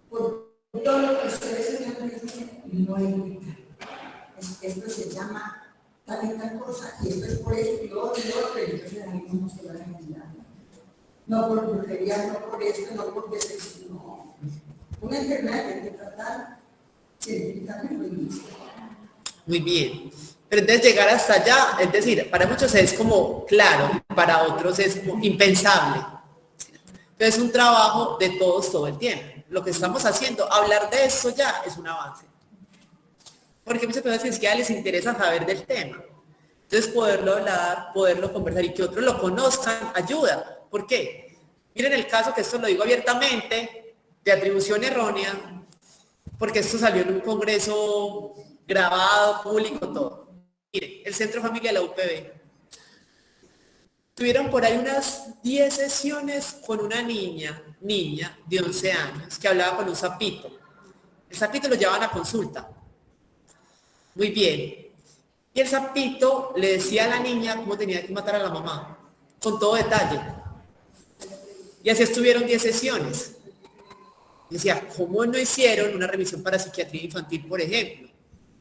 Por todo lo que ustedes me dicen, no hay nada. Esto se llama tal y tal cosa, y esto es por esto y lo otro, y entonces ahí no se va a entender. No por brujería, no por esto, no porque se no. Una enfermedad que hay que tratar científicamente. Muy bien. Pero entonces llegar hasta allá, es decir, para muchos es como claro, para otros es como impensable. Entonces es un trabajo de todos todo el tiempo. Lo que estamos haciendo, hablar de eso ya es un avance. Porque muchas personas ni siquiera les interesa saber del tema. Entonces poderlo hablar, poderlo conversar y que otros lo conozcan, ayuda. ¿Por qué? Miren el caso, que esto lo digo abiertamente, de atribución errónea, porque esto salió en un congreso grabado, público, todo. Miren, el Centro Familia de la UPB. Tuvieron por ahí unas 10 sesiones con una niña de 11 años, que hablaba con un sapito. El sapito lo llevaban a consulta. Muy bien. Y el sapito le decía a la niña cómo tenía que matar a la mamá, con todo detalle. Y así estuvieron 10 sesiones. Decía, ¿cómo no hicieron una revisión para psiquiatría infantil, por ejemplo?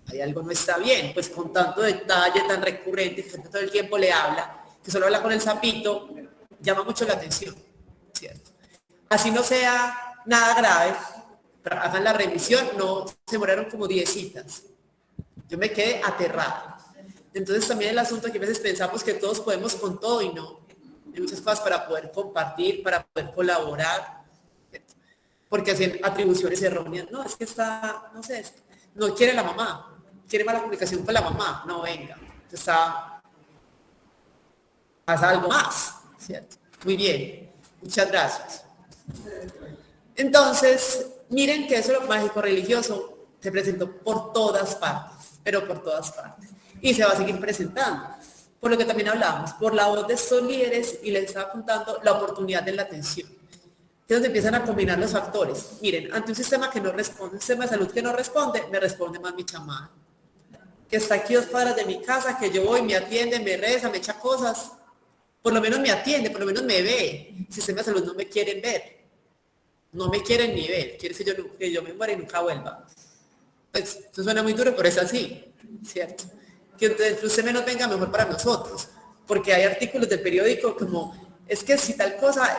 Ahí algo no está bien, pues con tanto detalle tan recurrente, que todo el tiempo le habla, que solo habla con el sapito, llama mucho la atención, ¿cierto? Así no sea nada grave, hagan la revisión, no se demoraron como 10 citas. Yo me quedé aterrada. Entonces también el asunto que a veces pensamos que todos podemos con todo y no. Hay muchas cosas para poder compartir, para poder colaborar, ¿cierto? Porque hacen atribuciones erróneas. No, es que está, no sé, no quiere la mamá, quiere mala comunicación con la mamá. No, venga, pasa algo más, ¿cierto? Muy bien, muchas gracias. Entonces, miren que eso lo mágico religioso se presentó por todas partes, pero por todas partes. Y se va a seguir presentando. Por lo que también hablábamos, por la voz de estos líderes, y les estaba contando la oportunidad de la atención. Que es donde empiezan a combinar los factores. Miren, ante un sistema que no responde, un sistema de salud que no responde, me responde más mi chamán. Que está aquí 2 cuadras de mi casa, que yo voy, me atiende, me reza, me echa cosas. Por lo menos me atiende, por lo menos me ve. El sistema de salud no me quieren ver. No me quieren ni ver. Quieren que yo me muera y nunca vuelva. Pues eso suena muy duro, pero es así, ¿cierto? Que usted menos venga, mejor para nosotros. Porque hay artículos del periódico como, es que si tal cosa,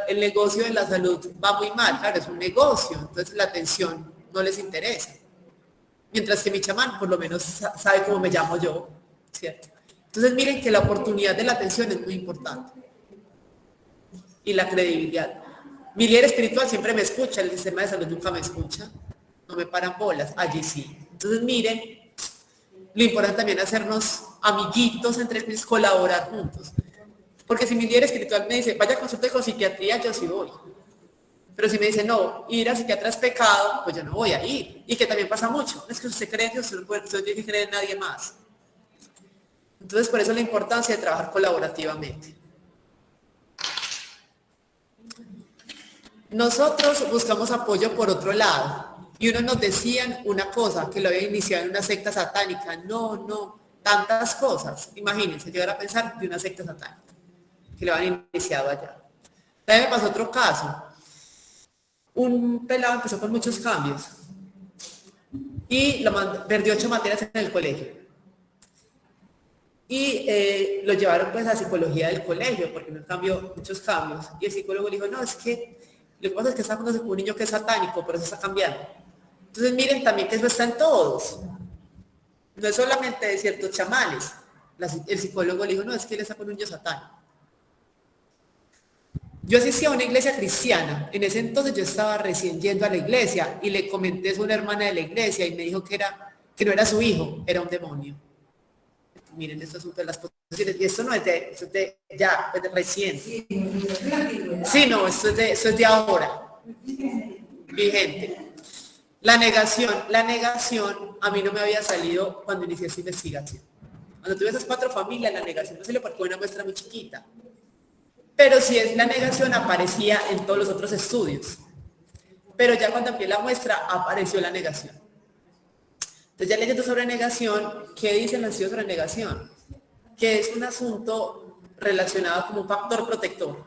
el negocio de la salud va muy mal. Claro, es un negocio, entonces la atención no les interesa. Mientras que mi chamán por lo menos sabe cómo me llamo yo, ¿cierto? Entonces miren que la oportunidad de la atención es muy importante. Y la credibilidad. Mi líder espiritual siempre me escucha, el sistema de salud nunca me escucha. No me paran bolas, allí sí. Entonces miren, lo importante también es hacernos amiguitos entre ellos, colaborar juntos. Porque si mi líder espiritual me dice, vaya a consulta con psiquiatría, yo sí voy. Pero si me dice, no, ir a psiquiatra es pecado, pues yo no voy a ir. Y que también pasa mucho. Es que usted cree en Dios, usted no tiene que creer en nadie más. Entonces, por eso la importancia de trabajar colaborativamente. Nosotros buscamos apoyo por otro lado. Y unos nos decían una cosa, que lo había iniciado en una secta satánica. No, tantas cosas. Imagínense, llegar a pensar de una secta satánica, que lo habían iniciado allá. También me pasó otro caso. Un pelado empezó con muchos cambios y perdió 8 materias en el colegio. Y lo llevaron pues a psicología del colegio, porque no cambió muchos cambios. Y el psicólogo le dijo, no, es que lo que pasa es que está con un niño que es satánico, por eso está cambiando. Entonces miren también que eso está en todos. No es solamente de ciertos chamanes. El psicólogo le dijo, no, es que él está con un niño satánico. Yo asistía a una iglesia cristiana. En ese entonces yo estaba recién yendo a la iglesia y le comenté a una hermana de la iglesia y me dijo que no era su hijo, era un demonio. Miren, esto es de las posiciones, y esto no es de ya, es de recién. Sí, no, esto es de ahora. Vigente. La negación a mí no me había salido cuando inicié esta investigación. Cuando tuve esas 4 familias, la negación no se le porque una muestra muy chiquita. Pero si es la negación, aparecía en todos los otros estudios. Pero ya cuando amplié la muestra, apareció la negación. Entonces ya leyendo sobre negación, ¿qué dicen los estudios sobre negación? Que es un asunto relacionado como un factor protector,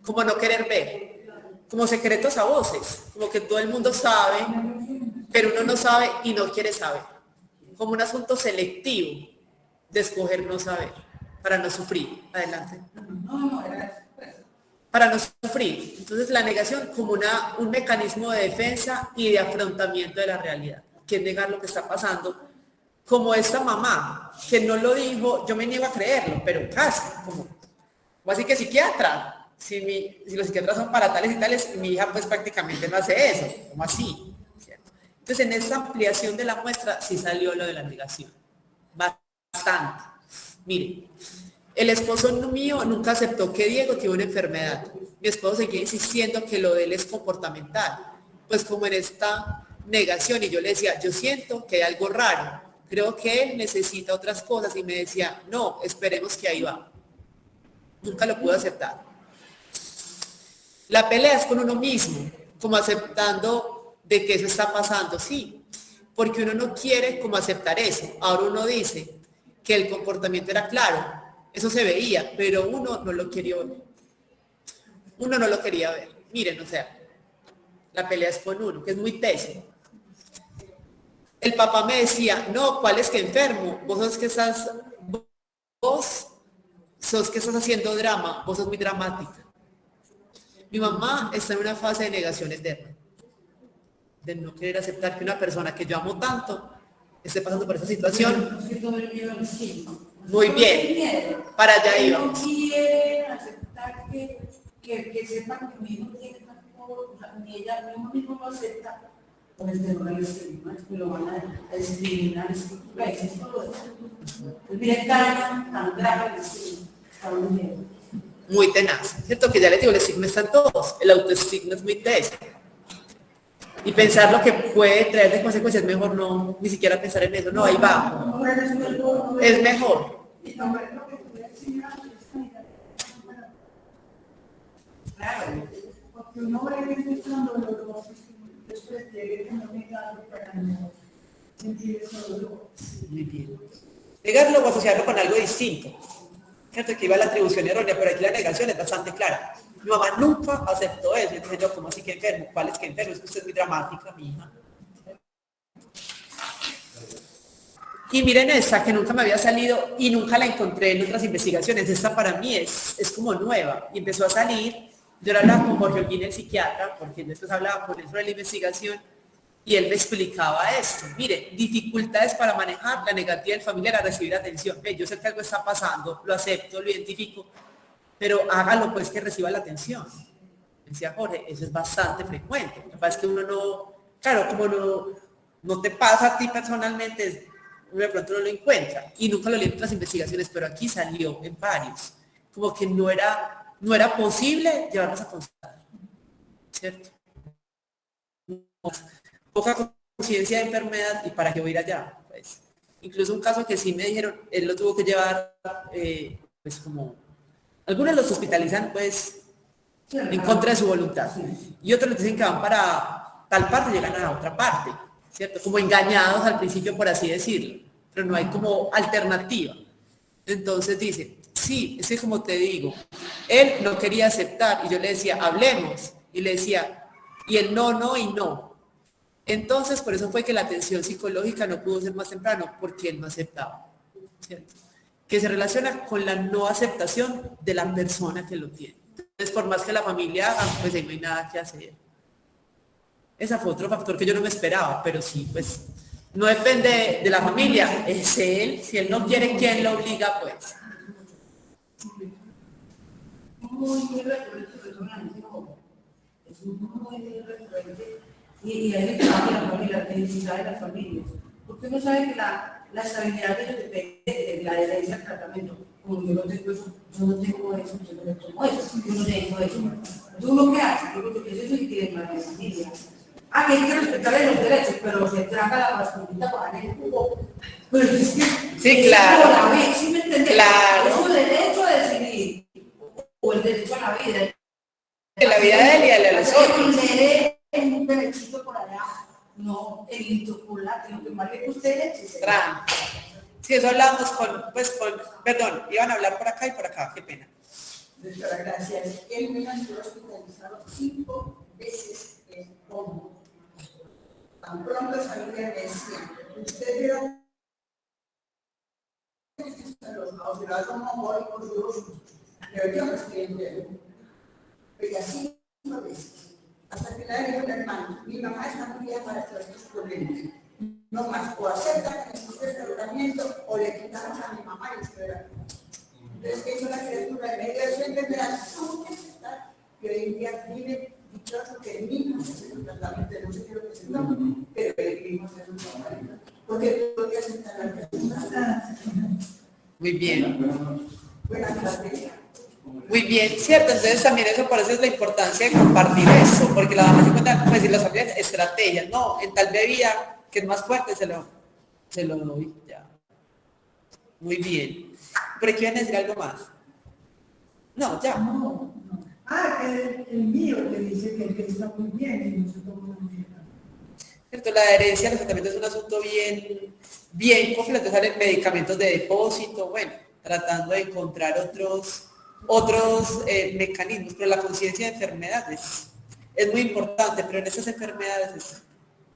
como no querer ver, como secretos a voces, como que todo el mundo sabe, pero uno no sabe y no quiere saber. Como un asunto selectivo de escoger no saber, para no sufrir. Adelante. Para no sufrir. Entonces la negación como un mecanismo de defensa y de afrontamiento de la realidad, que es negar lo que está pasando como esta mamá, que no lo dijo, yo me niego a creerlo, pero casi, como así que psiquiatra, si los psiquiatras son para tales y tales, mi hija pues prácticamente no hace eso, como así, ¿cierto? Entonces en esta ampliación de la muestra sí salió lo de la negación, bastante. Mire, el esposo mío nunca aceptó que Diego tiene una enfermedad. Mi esposo seguía insistiendo que lo de él es comportamental, pues como en esta negación, y yo le decía, yo siento que hay algo raro, creo que él necesita otras cosas, y me decía, no, esperemos que ahí va. Nunca lo pude aceptar. La pelea es con uno mismo, como aceptando de que eso está pasando, sí, porque uno no quiere como aceptar eso. Ahora uno dice que el comportamiento era claro, eso se veía, pero uno no lo quería ver. Uno no lo quería ver. Miren, o sea, la pelea es con uno, que es muy teso. El papá me decía, no, ¿cuál es que enfermo? Vos sos que estás haciendo drama, vos sos muy dramática. Mi mamá está en una fase de negación eterna, de no querer aceptar que una persona que yo amo tanto esté pasando por esa situación. Muy bien, para allá íbamos. No quiere aceptar que sepan que mi hijo tiene tanto, ni ella mismo lo acepta, pues de no lo van a discriminar, es todo eso. Es directa, tan grave que muy tenaz, ¿cierto? Que ya les digo, el estigma están todos, el autoestigma es muy teso. Y pensar lo que puede traer de consecuencias, mejor no, ni siquiera pensar en eso, no, ahí va. Es mejor. Claro, porque uno va a ir pensando en los dos, después de que no me da para no sentir ese dolor. Muy bien. Negarlo o asociarlo con algo distinto. Fíjate que iba la atribución errónea, pero aquí la negación es bastante clara. Mi mamá nunca aceptó eso. Entonces yo, ¿cómo así que enfermo? ¿Cuál es que enfermo? Es que usted es muy dramática, mi hija. Y miren esta, que nunca me había salido y nunca la encontré en otras investigaciones. Esta para mí es como nueva. Y empezó a salir. Yo hablaba con Jorge Olguín, el psiquiatra, porque después hablaba con él sobre la investigación, y él me explicaba esto. Mire, dificultades para manejar la negativa del familiar a recibir atención. Ve, yo sé que algo está pasando, lo acepto, lo identifico, pero hágalo pues que reciba la atención. Decía Jorge, eso es bastante frecuente. Lo que pasa es que uno no, claro, como no te pasa a ti personalmente, uno de pronto no lo encuentra. Y nunca lo leí en otras investigaciones, pero aquí salió en varios. Como que no era posible llevarlos a consultar, ¿cierto? Poca conciencia de enfermedad y para qué voy a ir allá. Pues, incluso un caso que sí me dijeron, él lo tuvo que llevar, pues como, algunos los hospitalizan pues en contra de su voluntad y otros les dicen que van para tal parte y llegan a otra parte, ¿cierto? Como engañados al principio, por así decirlo, pero no hay como alternativa. Entonces dice, sí, es que como te digo, él no quería aceptar y yo le decía, hablemos, y le decía, y él no y no. Entonces, por eso fue que la atención psicológica no pudo ser más temprano, porque él no aceptaba, ¿cierto? Que se relaciona con la no aceptación de la persona que lo tiene. Entonces, por más que la familia haga, pues ahí no hay nada que hacer. Ese fue otro factor que yo no me esperaba, pero sí, pues, no depende de la familia, es él. Si él no quiere, ¿quién lo obliga, pues? Muy recurrente, personalmente, es muy recurrente. Y hay que trabajar la familia, la felicidad de la familia. Porque uno sabe que la estabilidad de ellos depende de la herencia del tratamiento. Como yo no tengo eso, yo no tengo eso, yo no tomo eso, yo no tengo eso. ¿Tú lo que haces? Yo lo que pienso es que tienes la familia. Ah, que hay que respetarle los derechos, pero se traga la basculita para el jugo. Pero es que... Sí, claro. ¿Sí me entendés? Claro. Es un derecho a decidir. O el derecho a la vida. De la vida de él y de los otros. En un derechito por allá, no el chocolate, lo que más le guste es si eso hablamos perdón, iban a hablar por acá y por acá, qué pena. Doctora, gracias. Él me ha sido hospitalizado 5 veces en coma. Tan pronto salí de decía, usted vio los auxiliares homofóbicos, pero yo no estoy enfermo. Pero así 5 veces. Hasta que la dijo el hermano, mi mamá está muy bien para todos estos problemas. no más, o acepta que necesita el tratamiento, o le quitamos a mi mamá y se verá. Entonces, ¿qué hizo la criatura? En medio de su enfermedad, tuvo que aceptar que hoy en día vive dichoso que el niño necesita un tratamiento, no sé qué lo que se llama, pero vivimos en un tratamiento. Porque tuvo que aceptar la criatura. Muy bien. Buenas tardes. Muy bien, cierto, entonces también eso por eso es la importancia de compartir eso, porque la dama se cuenta, pues, si las familias, estrategias, no, en tal bebida que es más fuerte, se lo doy, ya. Muy bien. ¿Por aquí van a decir algo más? No, ya. No. Que el mío que dice que está muy bien y no se toma una medicamento. Cierto, la herencia de los tratamientos es un asunto bien complejo, salen medicamentos de depósito, bueno, tratando de encontrar otros mecanismos, pero la conciencia de enfermedades es muy importante, pero en estas enfermedades es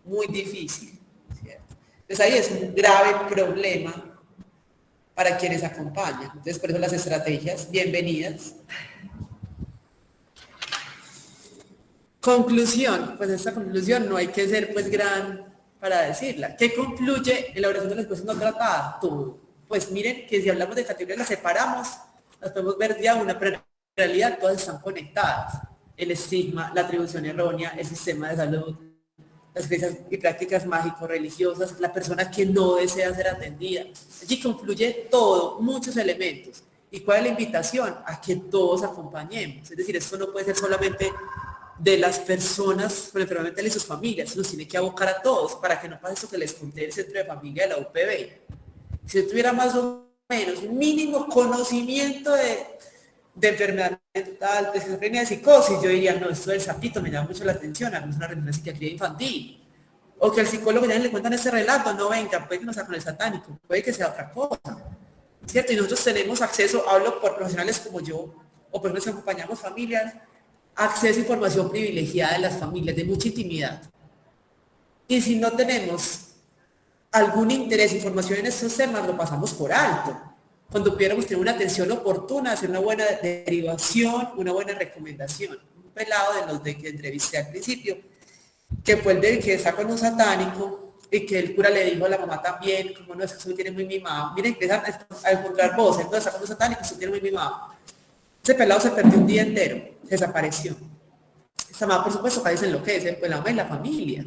muy difícil, ¿cierto? Entonces ahí es un grave problema para quienes acompañan. Entonces por eso las estrategias, bienvenidas. Conclusión, pues esta conclusión no hay que ser pues gran para decirla. ¿Qué concluye en la oración de las cosas no tratadas? Todo. Pues miren que si hablamos de categorías las separamos, las podemos ver ya una, pero en realidad todas están conectadas. El estigma, la atribución errónea, el sistema de salud, las creencias y prácticas mágico-religiosas, la persona que no desea ser atendida. Allí confluye todo, muchos elementos. ¿Y cuál es la invitación? A que todos acompañemos. Es decir, esto no puede ser solamente de las personas con enfermedad mental y sus familias, nos tiene que abocar a todos para que no pase eso que les conté del centro de familia de la UPB. Si yo tuviera más o menos un mínimo conocimiento de enfermedad mental, de esquizofrenia, de psicosis, yo diría, no, esto del sapito me llama mucho la atención, hagamos una reunión de psiquiatría infantil. O que al psicólogo ya le cuentan ese relato, no venga, puede que no sea con el satánico, puede que sea otra cosa, ¿cierto? Y nosotros tenemos acceso, hablo por profesionales como yo, o personas que acompañamos familias, acceso a información privilegiada de las familias, de mucha intimidad. Y si no tenemos algún interés, información en estos temas, lo pasamos por alto. Cuando pudiéramos tener una atención oportuna, hacer una buena derivación, una buena recomendación. Un pelado de los que entrevisté al principio, que fue el de que está con un satánico y que el cura le dijo a la mamá también, como no, es que usted me tiene muy mimado. Miren, empiezan a encontrar voces, entonces está con un satánico, usted tiene muy mimado. Ese pelado se perdió un día entero, desapareció. Esa mamá, por supuesto, que se enloquece, pues la mamá y la familia.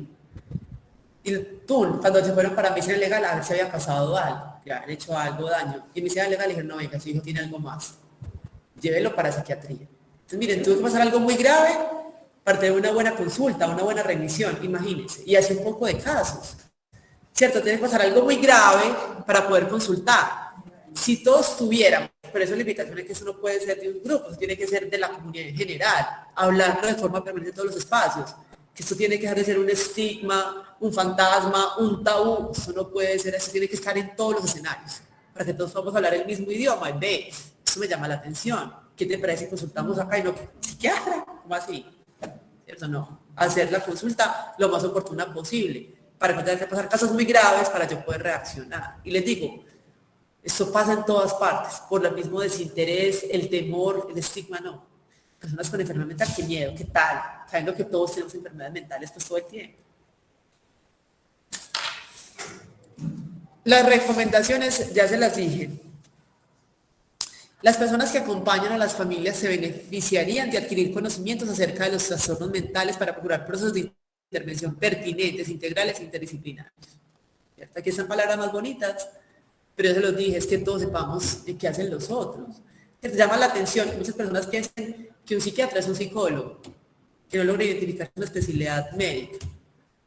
Y tú, cuando se fueron para medicina legal, a ver si había pasado algo, que habían hecho algo, daño. Y en medicina legal le dijeron, no, venga, su hijo tiene algo más. Llévelo para psiquiatría. Entonces, miren, tuvo que pasar algo muy grave, parte de una buena consulta, una buena remisión, imagínense. Y así un poco de casos. ¿Cierto? Tiene que pasar algo muy grave para poder consultar. Si todos tuviéramos, por eso la invitación es que eso no puede ser de un grupo, eso tiene que ser de la comunidad en general, hablarlo de forma permanente en todos los espacios, que esto tiene que dejar de ser un estigma, un fantasma, un tabú, eso no puede ser, eso tiene que estar en todos los escenarios, para que todos podamos hablar el mismo idioma. Ve, eso me llama la atención, ¿qué te parece si consultamos acá y no que psiquiatra? ¿Cómo así? ¿Cierto? No, hacer la consulta lo más oportuna posible, para que no tenga que pasar casos muy graves para yo poder reaccionar. Y les digo, esto pasa en todas partes, por el mismo desinterés, el temor, el estigma, no. Personas con enfermedad mental, qué miedo, qué tal, sabiendo que todos tenemos enfermedades mentales pues todo el tiempo. Las recomendaciones, ya se las dije. Las personas que acompañan a las familias se beneficiarían de adquirir conocimientos acerca de los trastornos mentales para procurar procesos de intervención pertinentes, integrales e interdisciplinarios. Aquí están palabras más bonitas, pero yo se los dije, es que todos sepamos qué hacen los otros. Te llama la atención que muchas personas piensan que un psiquiatra es un psicólogo, que no logra identificar una especialidad médica,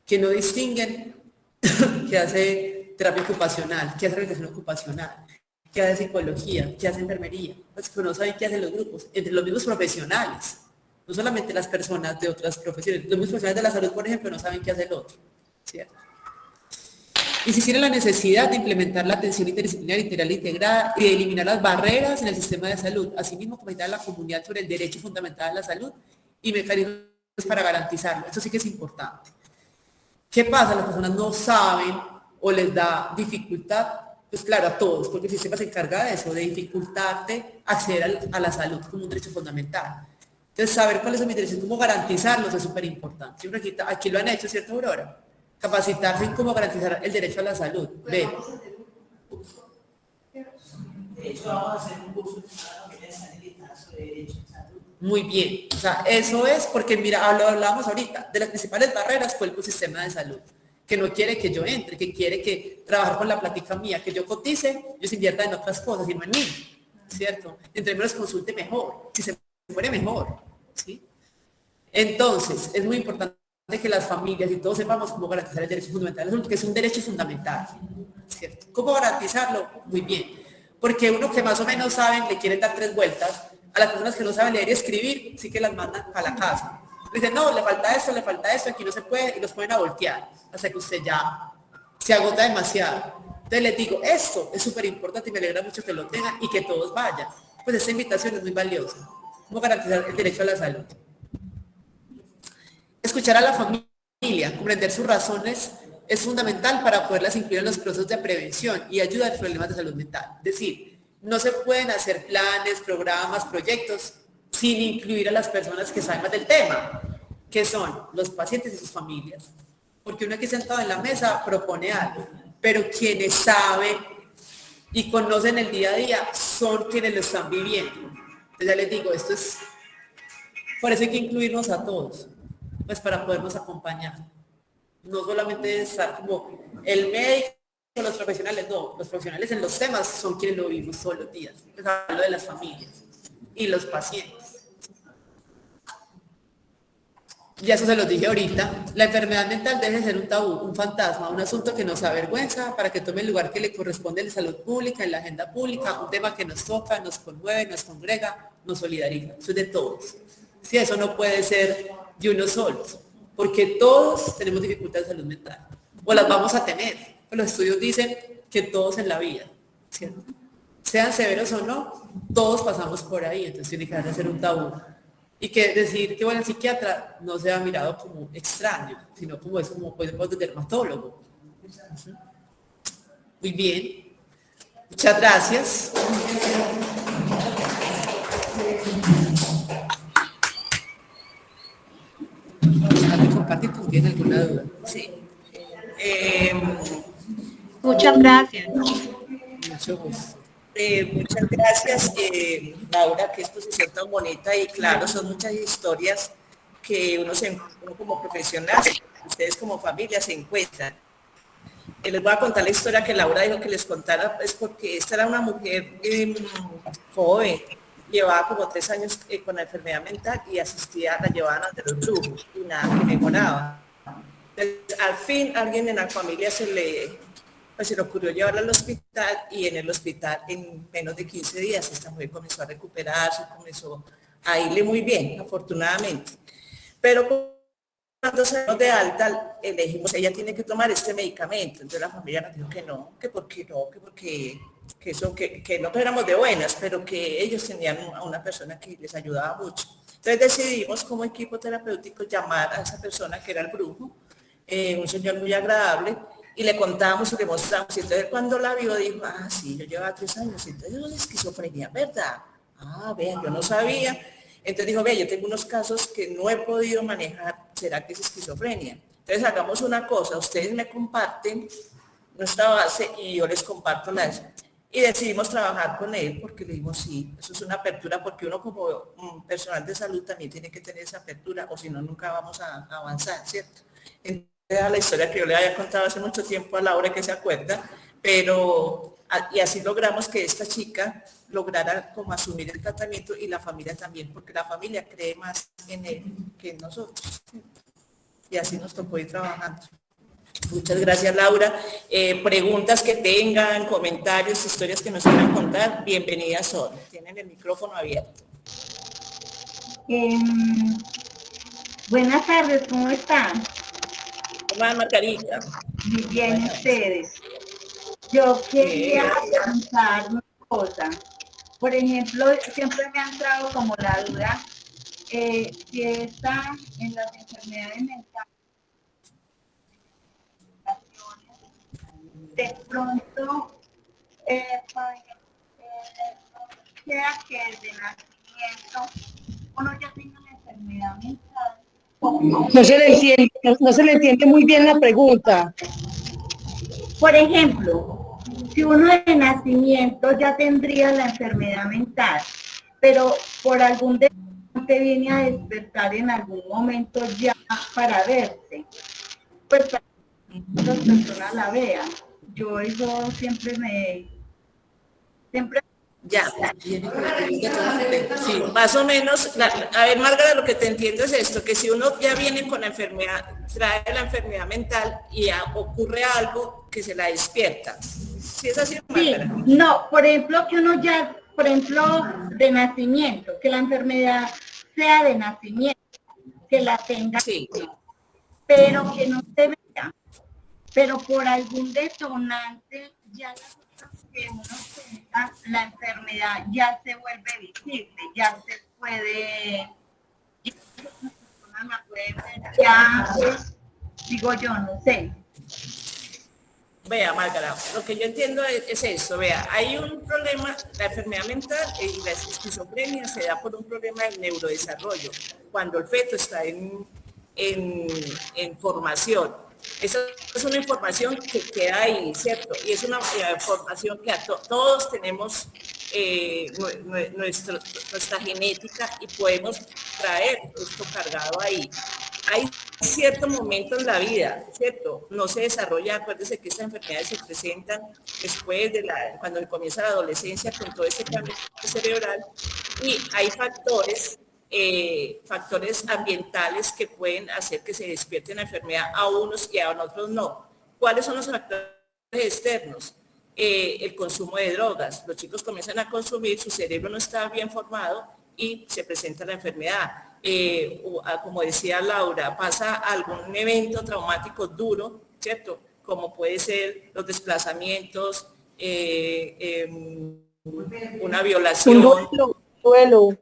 que no distinguen que hace terapia ocupacional, que hace rehabilitación ocupacional, que hace psicología, que hace enfermería, pues que no saben qué hacen los grupos, entre los mismos profesionales, no solamente las personas de otras profesiones, los mismos profesionales de la salud, por ejemplo, no saben qué hace el otro, ¿cierto? Y si tiene la necesidad de implementar la atención interdisciplinaria integral e integrada y de eliminar las barreras en el sistema de salud, asimismo comentar a la comunidad sobre el derecho fundamental a la salud y mecanismos para garantizarlo. Esto sí que es importante. ¿Qué pasa? Las personas no saben o les da dificultad, pues claro, a todos, porque el sistema se encarga de eso, de dificultarte acceder a la salud como un derecho fundamental. Entonces, saber cuáles son mis derechos, cómo garantizarlos es súper importante. Siempre aquí lo han hecho, ¿cierto, Aurora? capacitarse en cómo garantizar el derecho a la salud. B. De hecho, vamos a hacer un curso sobre derecho a salud. Muy bien, o sea, eso es porque, mira, lo hablábamos ahorita, de las principales barreras fue el ecosistema de salud, que no quiere que yo entre, que quiere que trabajar con la plática mía, que yo cotice, yo se invierta en otras cosas y no en mí, ¿cierto? Entre menos consulte mejor, si se muere mejor, ¿sí? Entonces, es muy importante que las familias y todos sepamos cómo garantizar el derecho fundamental, que es un derecho fundamental, ¿cierto? ¿Cómo garantizarlo? Muy bien, porque uno que más o menos saben le quieren dar 3 vueltas, a las personas que no saben leer y escribir, sí que las mandan a la casa. Dicen, no, le falta esto, aquí no se puede, y los ponen a voltear, hasta que usted ya se agota demasiado. Entonces les digo, esto es súper importante y me alegra mucho que lo tengan y que todos vayan. Pues esta invitación es muy valiosa. ¿Cómo garantizar el derecho a la salud? Escuchar a la familia, comprender sus razones es fundamental para poderlas incluir en los procesos de prevención y ayuda a los problemas de salud mental. Es decir, no se pueden hacer planes, programas, proyectos sin incluir a las personas que saben más del tema, que son los pacientes y sus familias. Porque uno aquí sentado en la mesa propone algo, pero quienes saben y conocen el día a día son quienes lo están viviendo. Entonces ya les digo, esto es, por eso hay que incluirnos a todos, pues para podernos acompañar. No solamente estar como el médico, los profesionales, no, los profesionales en los temas son quienes lo vivimos todos los días. Pues hablo de las familias y los pacientes. Ya eso se los dije ahorita, la enfermedad mental debe ser un tabú, un fantasma, un asunto que nos avergüenza para que tome el lugar que le corresponde en la salud pública, en la agenda pública, un tema que nos toca, nos conmueve, nos congrega, nos solidariza. Eso es de todos. Sí, eso no puede ser de unos solos, porque todos tenemos dificultades de salud mental, o las vamos a tener. Los estudios dicen que todos en la vida, ¿cierto? Sean severos o no, todos pasamos por ahí, entonces tiene que ser un tabú. Y que decir que, bueno, el psiquiatra no sea mirado como extraño, sino como es como podemos de dermatólogo. Muy bien. Muchas gracias. Compartir si tienen alguna duda. Sí. Muchas gracias. Mucho gusto. Muchas gracias, Laura, qué exposición tan bonita y claro, son muchas historias que uno como profesional, ustedes como familia se encuentran. Les voy a contar la historia que Laura dijo que les contara, pues porque esta era una mujer joven, llevaba como 3 años con la enfermedad mental y la llevaban ante los brujos y nada, que mejoraba. Entonces, al fin alguien en la familia se le ocurrió llevarla al hospital y en el hospital en menos de 15 días esta mujer comenzó a recuperarse, comenzó a irle muy bien, afortunadamente. Pero cuando salimos de alta, le dijimos, ella tiene que tomar este medicamento. Entonces la familia nos dijo que no, que porque no, que no éramos de buenas, pero que ellos tenían a una persona que les ayudaba mucho. Entonces decidimos como equipo terapéutico llamar a esa persona que era el brujo, un señor muy agradable, y le contamos y le mostramos. Y entonces cuando la vio dijo, ah, sí, yo llevaba 3 años, entonces eso es esquizofrenia, ¿verdad? Ah, vean, yo no sabía. Entonces dijo, vea, yo tengo unos casos que no he podido manejar, ¿será que es esquizofrenia? Entonces hagamos una cosa, ustedes me comparten nuestra base y yo les comparto la eso. Y decidimos trabajar con él porque le dijimos, sí, eso es una apertura, porque uno como personal de salud también tiene que tener esa apertura, o si no, nunca vamos a avanzar, ¿cierto? Entonces, era la historia que yo le había contado hace mucho tiempo a Laura, que se acuerda, pero y así logramos que esta chica lograra como asumir el tratamiento y la familia también, porque la familia cree más en él que en nosotros, ¿cierto? Y así nos tocó ir trabajando. Muchas gracias, Laura. Preguntas que tengan, comentarios, historias que nos quieran contar, bienvenidas son. Tienen el micrófono abierto. Buenas tardes, ¿cómo están? ¿Cómo va, Margarita? Muy bien, ustedes. Yo quería preguntar una cosa. Por ejemplo, siempre me ha entrado como la duda si está en las enfermedades mentales, de pronto, sea que desde nacimiento uno ya tenga una enfermedad mental No se le entiende, no se le entiende muy bien la pregunta. Por ejemplo, si uno de nacimiento ya tendría la enfermedad mental, pero por algún te viene a despertar en algún momento ya para verse, pues para que otras personas la vean. Yo eso siempre Ya, sí, más o menos, a ver, Margarita, lo que te entiendo es esto, que si uno ya viene con la enfermedad, trae la enfermedad mental y ocurre algo que se la despierta. ¿Sí es así, Margarita? Sí, no, por ejemplo, que uno ya, por ejemplo, de nacimiento, que la enfermedad sea de nacimiento, que la tenga, sí, pero que no se vea, pero por algún detonante ya que uno tenga la enfermedad ya se vuelve visible, ya se puede, ya, digo yo, no sé. Vea, Margarita, lo que yo entiendo es eso, vea, hay un problema, la enfermedad mental y la esquizofrenia se da por un problema del neurodesarrollo, cuando el feto está en formación. Esa es una información que queda ahí, ¿cierto? Y es una información que todos tenemos nuestra genética y podemos traer esto cargado ahí. Hay cierto momento en la vida, ¿cierto? No se desarrolla, acuérdense que estas enfermedades se presentan después de cuando comienza la adolescencia con todo este cambio cerebral y hay factores ambientales que pueden hacer que se despierte la enfermedad a unos y a otros no. ¿Cuáles son los factores externos? El consumo de drogas. Los chicos comienzan a consumir, su cerebro no está bien formado y se presenta la enfermedad. Como decía Laura, pasa algún evento traumático duro, ¿cierto? Como puede ser los desplazamientos, una violación. Un duelo.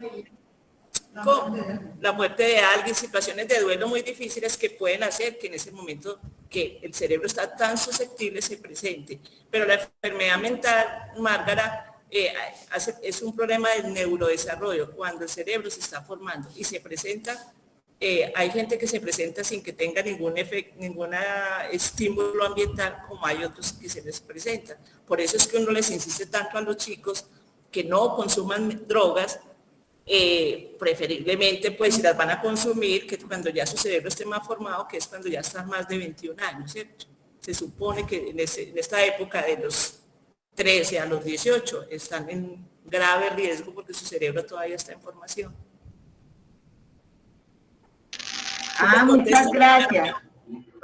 La muerte de alguien, situaciones de duelo muy difíciles que pueden hacer que en ese momento que el cerebro está tan susceptible se presente. Pero la enfermedad mental, Márgara, es un problema del neurodesarrollo, cuando el cerebro se está formando y se presenta, hay gente que se presenta sin que tenga ningún estímulo ambiental, como hay otros que se les presentan. Por eso es que uno les insiste tanto a los chicos que no consuman drogas, preferiblemente pues si las van a consumir, que cuando ya su cerebro esté más formado, que es cuando ya están más de 21 años, ¿cierto? Se supone que en esta época de los 13 a los 18 están en grave riesgo porque su cerebro todavía está en formación. Muchas gracias.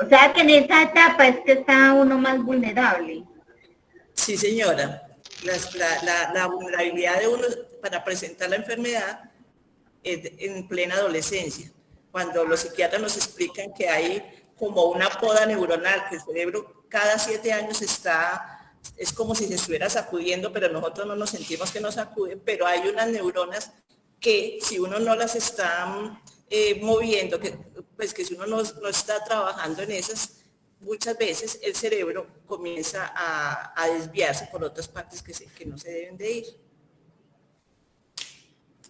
O sea que en esa etapa es que está uno más vulnerable. Sí, señora. La vulnerabilidad de uno para presentar la enfermedad es en plena adolescencia, cuando los psiquiatras nos explican que hay como una poda neuronal, que el cerebro cada 7 años es como si se estuviera sacudiendo, pero nosotros no nos sentimos que nos sacuden, pero hay unas neuronas que si uno no las está moviendo, que si uno no está trabajando en esas, muchas veces el cerebro comienza a desviarse por otras partes que no se deben de ir.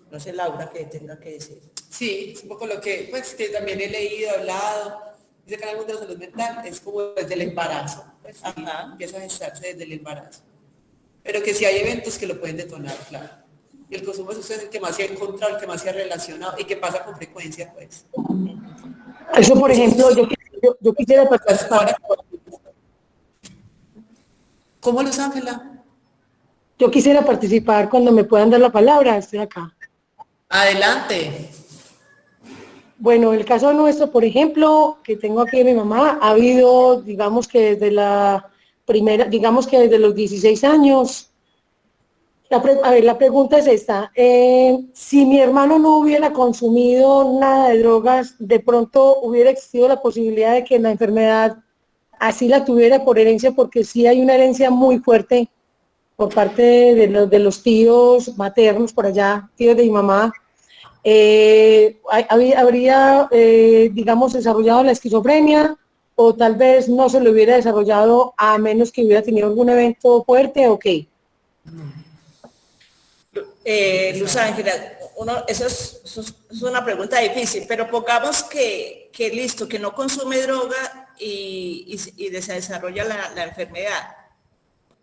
No sé, Laura, qué tenga que decir. Sí, es un poco lo que que también he leído, hablado, dice que en el mundo de la salud mental es como desde el embarazo, pues, sí, empieza a gestarse desde el embarazo. Pero que sí hay eventos que lo pueden detonar, claro. Y el consumo de sustancias es el que más se ha encontrado, el que más se ha relacionado y que pasa con frecuencia, pues. Eso, por ejemplo, yo quisiera participar. ¿Cómo, Luz Ángela? Yo quisiera participar cuando me puedan dar la palabra, estoy acá. Adelante. Bueno, el caso nuestro, por ejemplo, que tengo aquí a mi mamá, ha habido, digamos que desde la primera, digamos que desde los 16 años, la pregunta es esta, si mi hermano no hubiera consumido nada de drogas, de pronto hubiera existido la posibilidad de que la enfermedad así la tuviera por herencia, porque sí hay una herencia muy fuerte por parte de los tíos maternos por allá, tíos de mi mamá, habría, digamos, desarrollado la esquizofrenia, o tal vez no se lo hubiera desarrollado a menos que hubiera tenido algún evento fuerte o qué. Luz Ángela, eso es una pregunta difícil, pero pongamos que listo, que no consume droga y se desarrolla la enfermedad.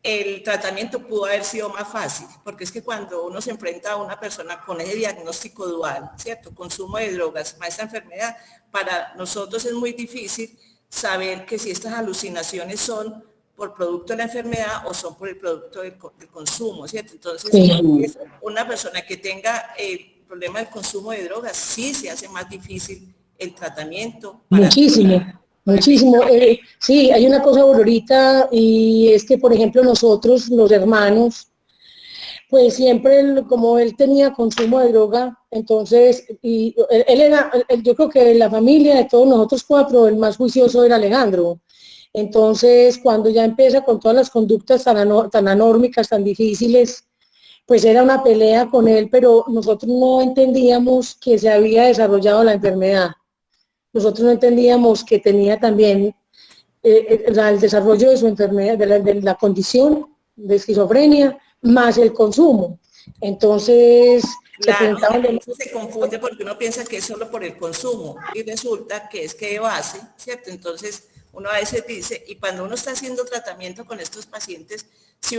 El tratamiento pudo haber sido más fácil, porque es que cuando uno se enfrenta a una persona con ese diagnóstico dual, ¿cierto? Consumo de drogas más esta enfermedad, para nosotros es muy difícil saber que si estas alucinaciones son por producto de la enfermedad o son por el producto del consumo, ¿cierto? Entonces, una persona que tenga el problema del consumo de drogas, sí se hace más difícil el tratamiento. Muchísimo. Muchísimo. Sí, hay una cosa, Aurorita, y es que, por ejemplo, nosotros, los hermanos, pues siempre, como él tenía consumo de droga, entonces, y él era, yo creo que la familia de todos nosotros cuatro, el más juicioso era Alejandro. Entonces, cuando ya empieza con todas las conductas tan anórmicas, tan difíciles, pues era una pelea con él, pero nosotros no entendíamos que se había desarrollado la enfermedad. Nosotros no entendíamos que tenía también el desarrollo de su enfermedad, de la condición de esquizofrenia, más el consumo. Entonces, claro, se confunde porque uno piensa que es solo por el consumo y resulta que es que de base, ¿cierto? Entonces, uno a veces dice, y cuando uno está haciendo tratamiento con estos pacientes, si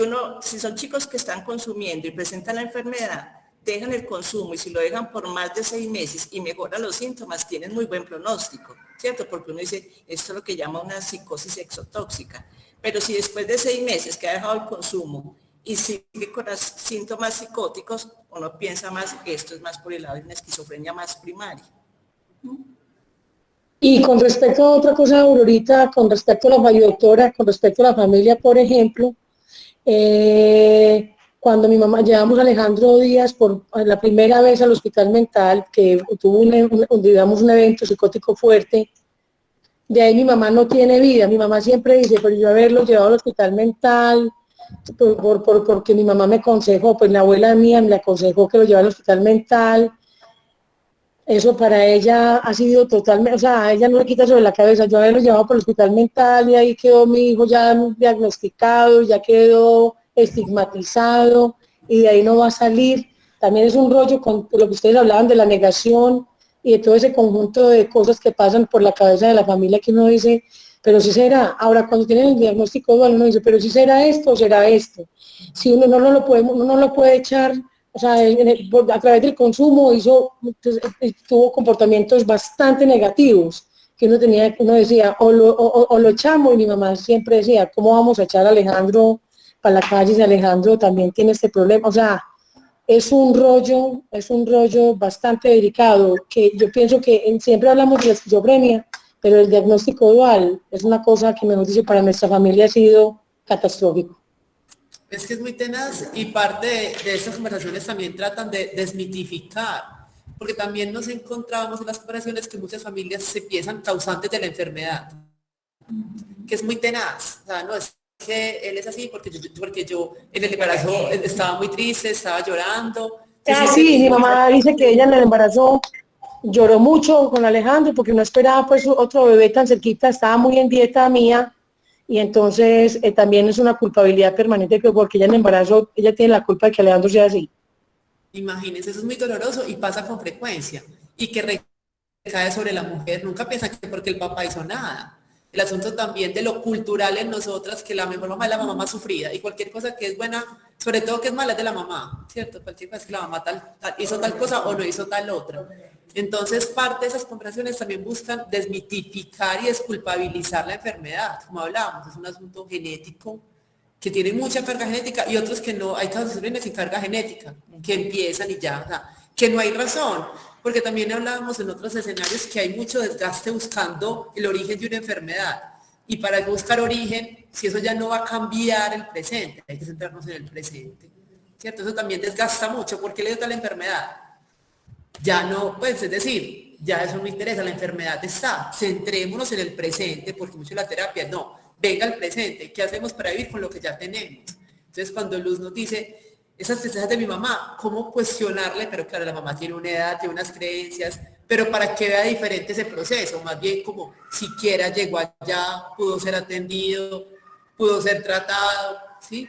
son chicos que están consumiendo y presentan la enfermedad, dejan el consumo y si lo dejan por más de 6 meses y mejoran los síntomas, tienen muy buen pronóstico, ¿cierto? Porque uno dice, esto es lo que llama una psicosis exotóxica. Pero si después de 6 meses que ha dejado el consumo y sigue con los síntomas psicóticos, uno piensa más, esto es más por el lado de una esquizofrenia más primaria. Y con respecto a otra cosa, Aurorita, con respecto a la doctora, con respecto a la familia, por ejemplo, cuando mi mamá, llevamos a Alejandro Díaz por la primera vez al hospital mental, que tuvo digamos, un evento psicótico fuerte, de ahí mi mamá no tiene vida. Mi mamá siempre dice, pero yo haberlo llevado al hospital mental, porque mi mamá me aconsejó, pues la abuela mía me aconsejó que lo llevara al hospital mental. Eso para ella ha sido totalmente, o sea, ella no le quita sobre la cabeza. Yo haberlo llevado por el hospital mental y ahí quedó mi hijo ya diagnosticado, ya quedó estigmatizado y de ahí no va a salir. También es un rollo con lo que ustedes hablaban de la negación y de todo ese conjunto de cosas que pasan por la cabeza de la familia que uno dice, pero si será. Ahora, cuando tienen el diagnóstico dual, uno dice, pero si será esto o será esto. Si uno no lo puede echar, o sea, a través del consumo tuvo comportamientos bastante negativos, que uno decía, o lo echamos, y mi mamá siempre decía, ¿cómo vamos a echar a Alejandro para la calle si Alejandro también tiene este problema? O sea, es un rollo bastante delicado, que yo pienso que siempre hablamos de la esquizofrenia, pero el diagnóstico dual es una cosa que, mejor dicho, para nuestra familia ha sido catastrófico. Es que es muy tenaz y parte de estas conversaciones también tratan de desmitificar, porque también nos encontramos en las conversaciones que muchas familias se piensan causantes de la enfermedad, que es muy tenaz. O sea, no es que él es así porque yo en el embarazo estaba muy triste, estaba llorando. Sí, mi mamá dice que ella en el embarazo lloró mucho con Alejandro porque no esperaba pues otro bebé tan cerquita, estaba muy en dieta mía. Y entonces también es una culpabilidad permanente porque ella en embarazo, ella tiene la culpa de que Alejandro sea así. Imagínense, eso es muy doloroso y pasa con frecuencia y que recae sobre la mujer. Nunca piensa que porque el papá hizo nada. El asunto también de lo cultural en nosotras, que la mejor mamá es la mamá más sufrida y cualquier cosa que es buena, sobre todo que es mala, es de la mamá, ¿cierto? Cualquier cosa que la mamá hizo tal cosa o no hizo tal otra. Entonces, parte de esas conversaciones también buscan desmitificar y desculpabilizar la enfermedad. Como hablábamos, es un asunto genético que tiene mucha carga genética y otros que no, hay casos sin carga genética, que empiezan y ya, o sea, que no hay razón, porque también hablábamos en otros escenarios que hay mucho desgaste buscando el origen de una enfermedad. Y para buscar origen, si eso ya no va a cambiar el presente, hay que centrarnos en el presente, ¿cierto? Eso también desgasta mucho. ¿Por qué le dio tal enfermedad? Ya no, pues es decir, ya eso no interesa, la enfermedad está, centrémonos en el presente, porque mucho de la terapia, no, venga al presente, ¿qué hacemos para vivir con lo que ya tenemos? Entonces cuando Luz nos dice, esas tristezas de mi mamá, ¿cómo cuestionarle? Pero claro, la mamá tiene una edad, tiene unas creencias, pero para que vea diferente ese proceso, más bien como siquiera llegó allá, pudo ser atendido, pudo ser tratado, ¿sí?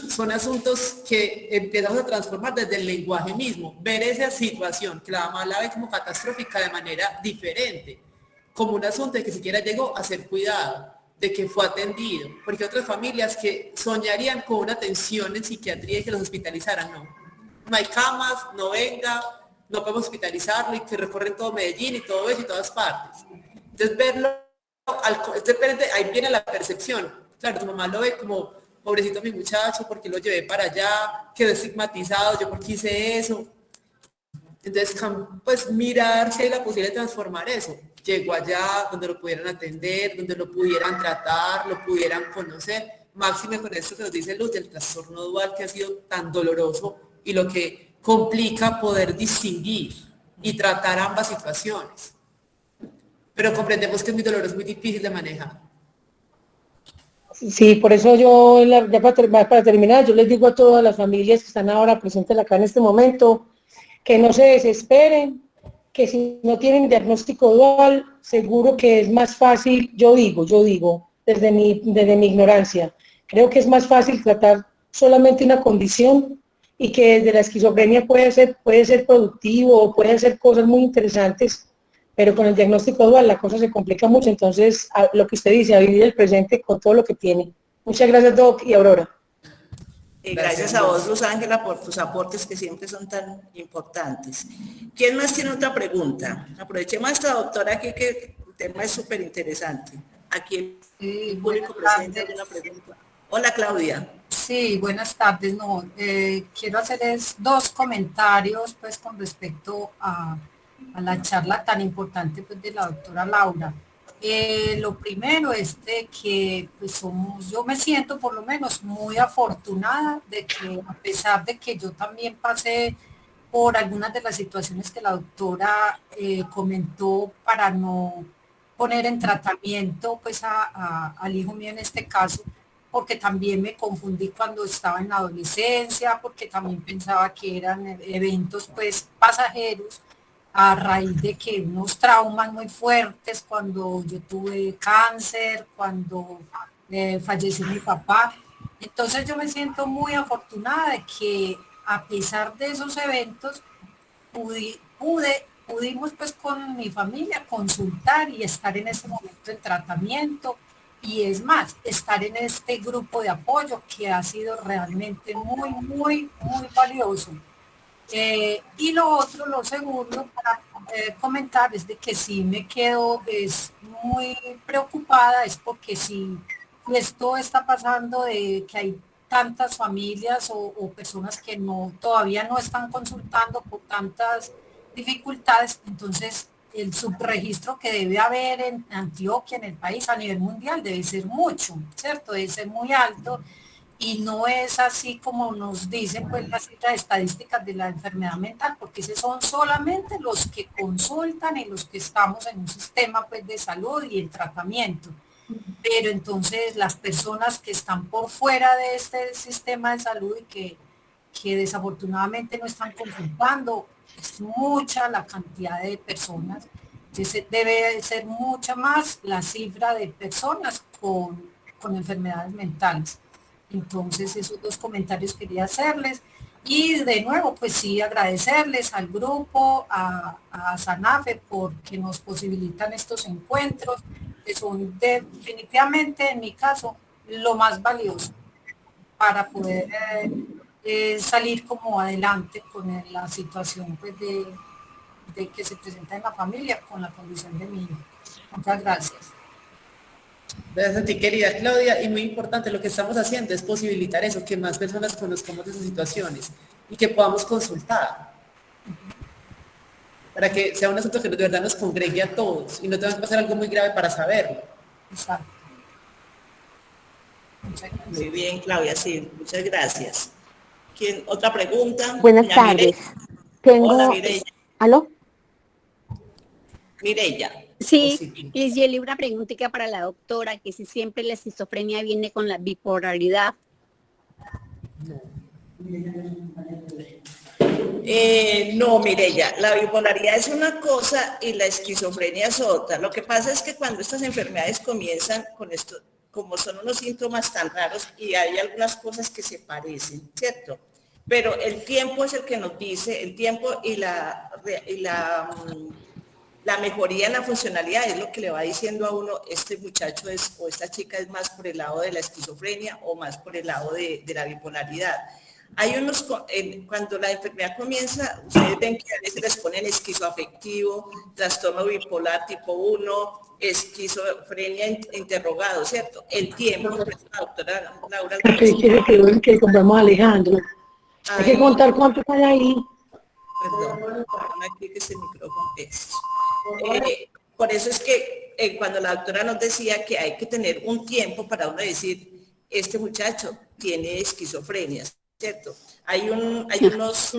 son asuntos que empezamos a transformar desde el lenguaje mismo, ver esa situación que la mamá la ve como catastrófica de manera diferente, como un asunto de que siquiera llegó a ser cuidado, de que fue atendido, porque otras familias que soñarían con una atención en psiquiatría y que los hospitalizaran, no hay camas, no venga, no podemos hospitalizarlo y que recorren todo Medellín y todo eso y todas partes. Entonces verlo, ahí viene la percepción, claro, tu mamá lo ve como pobrecito mi muchacho, porque lo llevé para allá, quedó estigmatizado, yo porque hice eso. Entonces, pues mirar si hay la posibilidad de transformar eso. Llegó allá donde lo pudieran atender, donde lo pudieran tratar, lo pudieran conocer. Máxime con esto que nos dice Luz, del trastorno dual que ha sido tan doloroso y lo que complica poder distinguir y tratar ambas situaciones. Pero comprendemos que es muy doloroso, muy difícil de manejar. Sí, por eso yo, ya para terminar, yo les digo a todas las familias que están ahora presentes acá en este momento, que no se desesperen, que si no tienen diagnóstico dual, seguro que es más fácil, yo digo, desde mi ignorancia, creo que es más fácil tratar solamente una condición y que desde la esquizofrenia puede ser productivo, pueden ser cosas muy interesantes, pero con el diagnóstico dual la cosa se complica mucho, entonces lo que usted dice, a vivir el presente con todo lo que tiene. Muchas gracias, Doc y Aurora. Gracias a vos, Luz Ángela, por tus aportes que siempre son tan importantes. ¿Quién más tiene otra pregunta? Aprovechemos a esta doctora aquí que el tema es súper interesante. Aquí el público presente tiene una pregunta. Hola, Claudia. Sí, buenas tardes. Quiero hacerles dos comentarios pues con respecto a la charla tan importante pues de la doctora Laura. Lo primero es de que pues yo me siento por lo menos muy afortunada de que a pesar de que yo también pasé por algunas de las situaciones que la doctora comentó para no poner en tratamiento pues al hijo mío en este caso, porque también me confundí cuando estaba en la adolescencia, porque también pensaba que eran eventos pues pasajeros, a raíz de que unos traumas muy fuertes cuando yo tuve cáncer, cuando falleció mi papá. Entonces yo me siento muy afortunada de que a pesar de esos eventos pudimos pues con mi familia consultar y estar en ese momento en tratamiento y es más, estar en este grupo de apoyo que ha sido realmente muy valioso. Y lo segundo para comentar es de que sí me quedo muy preocupada, es porque si esto está pasando de que hay tantas familias o personas que todavía no están consultando por tantas dificultades, entonces el subregistro que debe haber en Antioquia, en el país, a nivel mundial, debe ser mucho, ¿cierto? Debe ser muy alto. Y no es así como nos dicen pues las cifras estadísticas de la enfermedad mental, porque esos son solamente los que consultan y los que estamos en un sistema pues de salud y en tratamiento. Pero entonces las personas que están por fuera de este sistema de salud y que desafortunadamente no están consultando, es mucha la cantidad de personas. Entonces debe ser mucha más la cifra de personas con enfermedades mentales. Entonces esos dos comentarios quería hacerles y de nuevo pues sí agradecerles al grupo, a Sanafe porque nos posibilitan estos encuentros que son definitivamente en mi caso lo más valioso para poder salir como adelante con la situación pues de que se presenta en la familia con la condición de mi hijo. Muchas gracias. Gracias a ti, querida Claudia, y muy importante lo que estamos haciendo es posibilitar eso, que más personas conozcamos de esas situaciones y que podamos consultar para que sea un asunto que de verdad nos congregue a todos y no tenemos que pasar algo muy grave para saberlo. Exacto. Muy bien, Claudia, sí, muchas gracias. ¿Quién? ¿Otra pregunta? Buenas tardes. Hola, Mireya. ¿Aló? Mireya. Sí, Giseli, una preguntita para la doctora, que si siempre la esquizofrenia viene con la bipolaridad. No, Mireya, la bipolaridad es una cosa y la esquizofrenia es otra. Lo que pasa es que cuando estas enfermedades comienzan con esto, como son unos síntomas tan raros y hay algunas cosas que se parecen, ¿cierto? Pero el tiempo es el que nos dice, el tiempo y la mejoría en la funcionalidad es lo que le va diciendo a uno, este muchacho es, o esta chica es más por el lado de la esquizofrenia o más por el lado de la bipolaridad. Hay unos, cuando la enfermedad comienza, ustedes ven que a veces les ponen esquizoafectivo, trastorno bipolar tipo 1, esquizofrenia interrogado, ¿cierto? El tiempo, pues, la doctora Laura. Quiere que compramos a Alejandro. Hay que contar cuántos hay ahí. Perdón, aquí que ese micrófono es. Por eso es que cuando la doctora nos decía que hay que tener un tiempo para uno decir, este muchacho tiene esquizofrenia, ¿cierto? Hay unos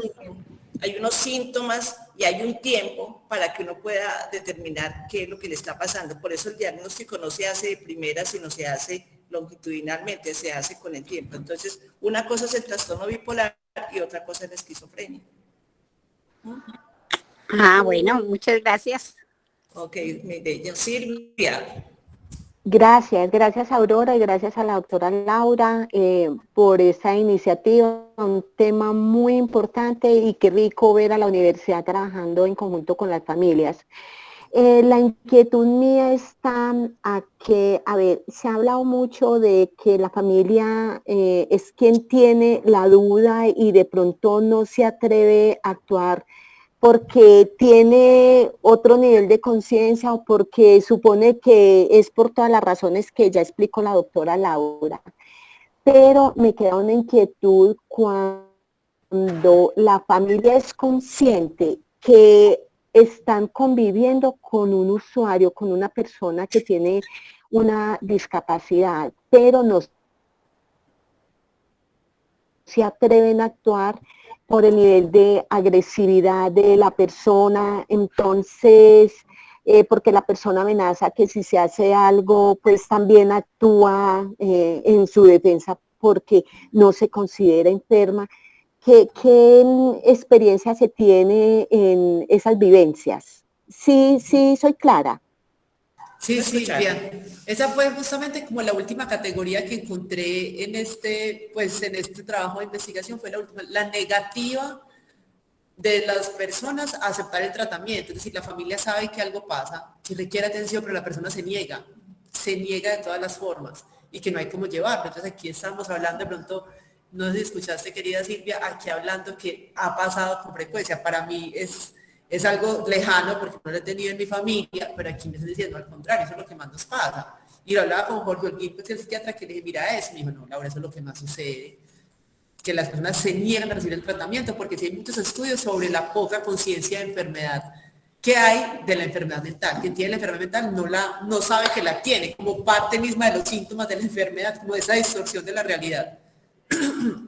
síntomas y hay un tiempo para que uno pueda determinar qué es lo que le está pasando. Por eso el diagnóstico no se hace de primera, sino se hace longitudinalmente, se hace con el tiempo. Entonces, una cosa es el trastorno bipolar y otra cosa es la esquizofrenia. Ah, bueno, muchas gracias. Ok, mi bella Silvia. Gracias Aurora y gracias a la doctora Laura por esta iniciativa, un tema muy importante y qué rico ver a la universidad trabajando en conjunto con las familias. La inquietud mía está a que, a ver, se ha hablado mucho de que la familia es quien tiene la duda y de pronto no se atreve a actuar porque tiene otro nivel de conciencia o porque supone que es por todas las razones que ya explicó la doctora Laura. Pero me queda una inquietud cuando la familia es consciente que están conviviendo con un usuario, con una persona que tiene una discapacidad, pero no se atreven a actuar por el nivel de agresividad de la persona, entonces, porque la persona amenaza que si se hace algo, pues también actúa en su defensa porque no se considera enferma. ¿Qué experiencia se tiene en esas vivencias? Sí, soy clara. Sí, Silvia. Esa fue justamente como la última categoría que encontré en este trabajo de investigación, fue la negativa de las personas a aceptar el tratamiento. Es decir, la familia sabe que algo pasa, que requiere atención, pero la persona se niega de todas las formas y que no hay cómo llevarlo. Entonces aquí estamos hablando de pronto, no sé si escuchaste, querida Silvia, aquí hablando que ha pasado con frecuencia. Para mí es algo lejano porque no lo he tenido en mi familia, pero aquí me están diciendo al contrario, eso es lo que más nos pasa. Y lo hablaba con Jorge Holguín, pues el psiquiatra, que le dije, mira eso, me dijo, no, Laura, eso es lo que más sucede, que las personas se niegan a recibir el tratamiento, porque sí hay muchos estudios sobre la poca conciencia de enfermedad que hay de la enfermedad mental. Quien tiene la enfermedad mental no sabe que la tiene, como parte misma de los síntomas de la enfermedad, como esa distorsión de la realidad.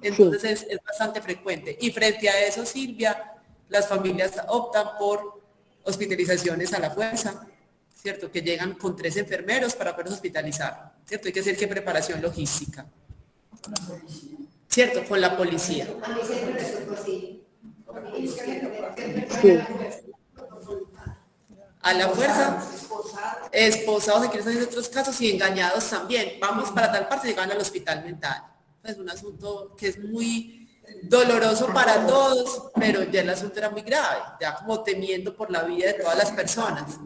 Entonces es bastante frecuente. Y frente a eso, Silvia, las familias optan por hospitalizaciones a la fuerza, ¿cierto? Que llegan con 3 enfermeros para poder hospitalizar, ¿cierto? Hay que hacer preparación logística, ¿cierto? Con la policía. Sí. A la fuerza, esposados en otros casos y engañados también. Vamos para tal parte y llegan al hospital mental. Es un asunto que es muy doloroso para todos, pero ya el asunto era muy grave, ya como temiendo por la vida de todas las personas.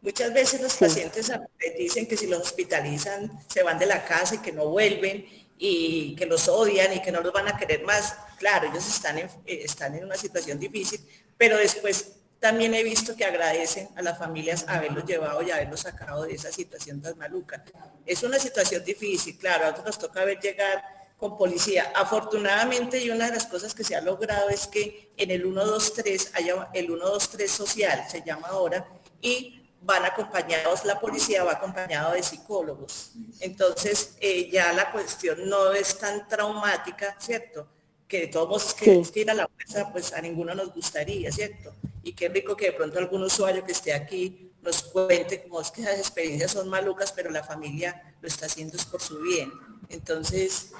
Muchas veces los pacientes dicen que si los hospitalizan se van de la casa y que no vuelven y que los odian y que no los van a querer más. Claro, ellos están en una situación difícil, pero después también he visto que agradecen a las familias haberlos llevado y haberlos sacado de esa situación tan maluca. Es una situación difícil, claro, a nosotros nos toca ver llegar con policía. Afortunadamente, y una de las cosas que se ha logrado es que en el 123 haya el 123 social, se llama ahora, y van acompañados, la policía va acompañado de psicólogos. Entonces, ya la cuestión no es tan traumática, ¿cierto? Que de todos modos que ir a la fuerza, pues a ninguno nos gustaría, ¿cierto? Y qué rico que de pronto algún usuario que esté aquí nos cuente como es que esas experiencias son malucas, pero la familia lo está haciendo es por su bien. Entonces,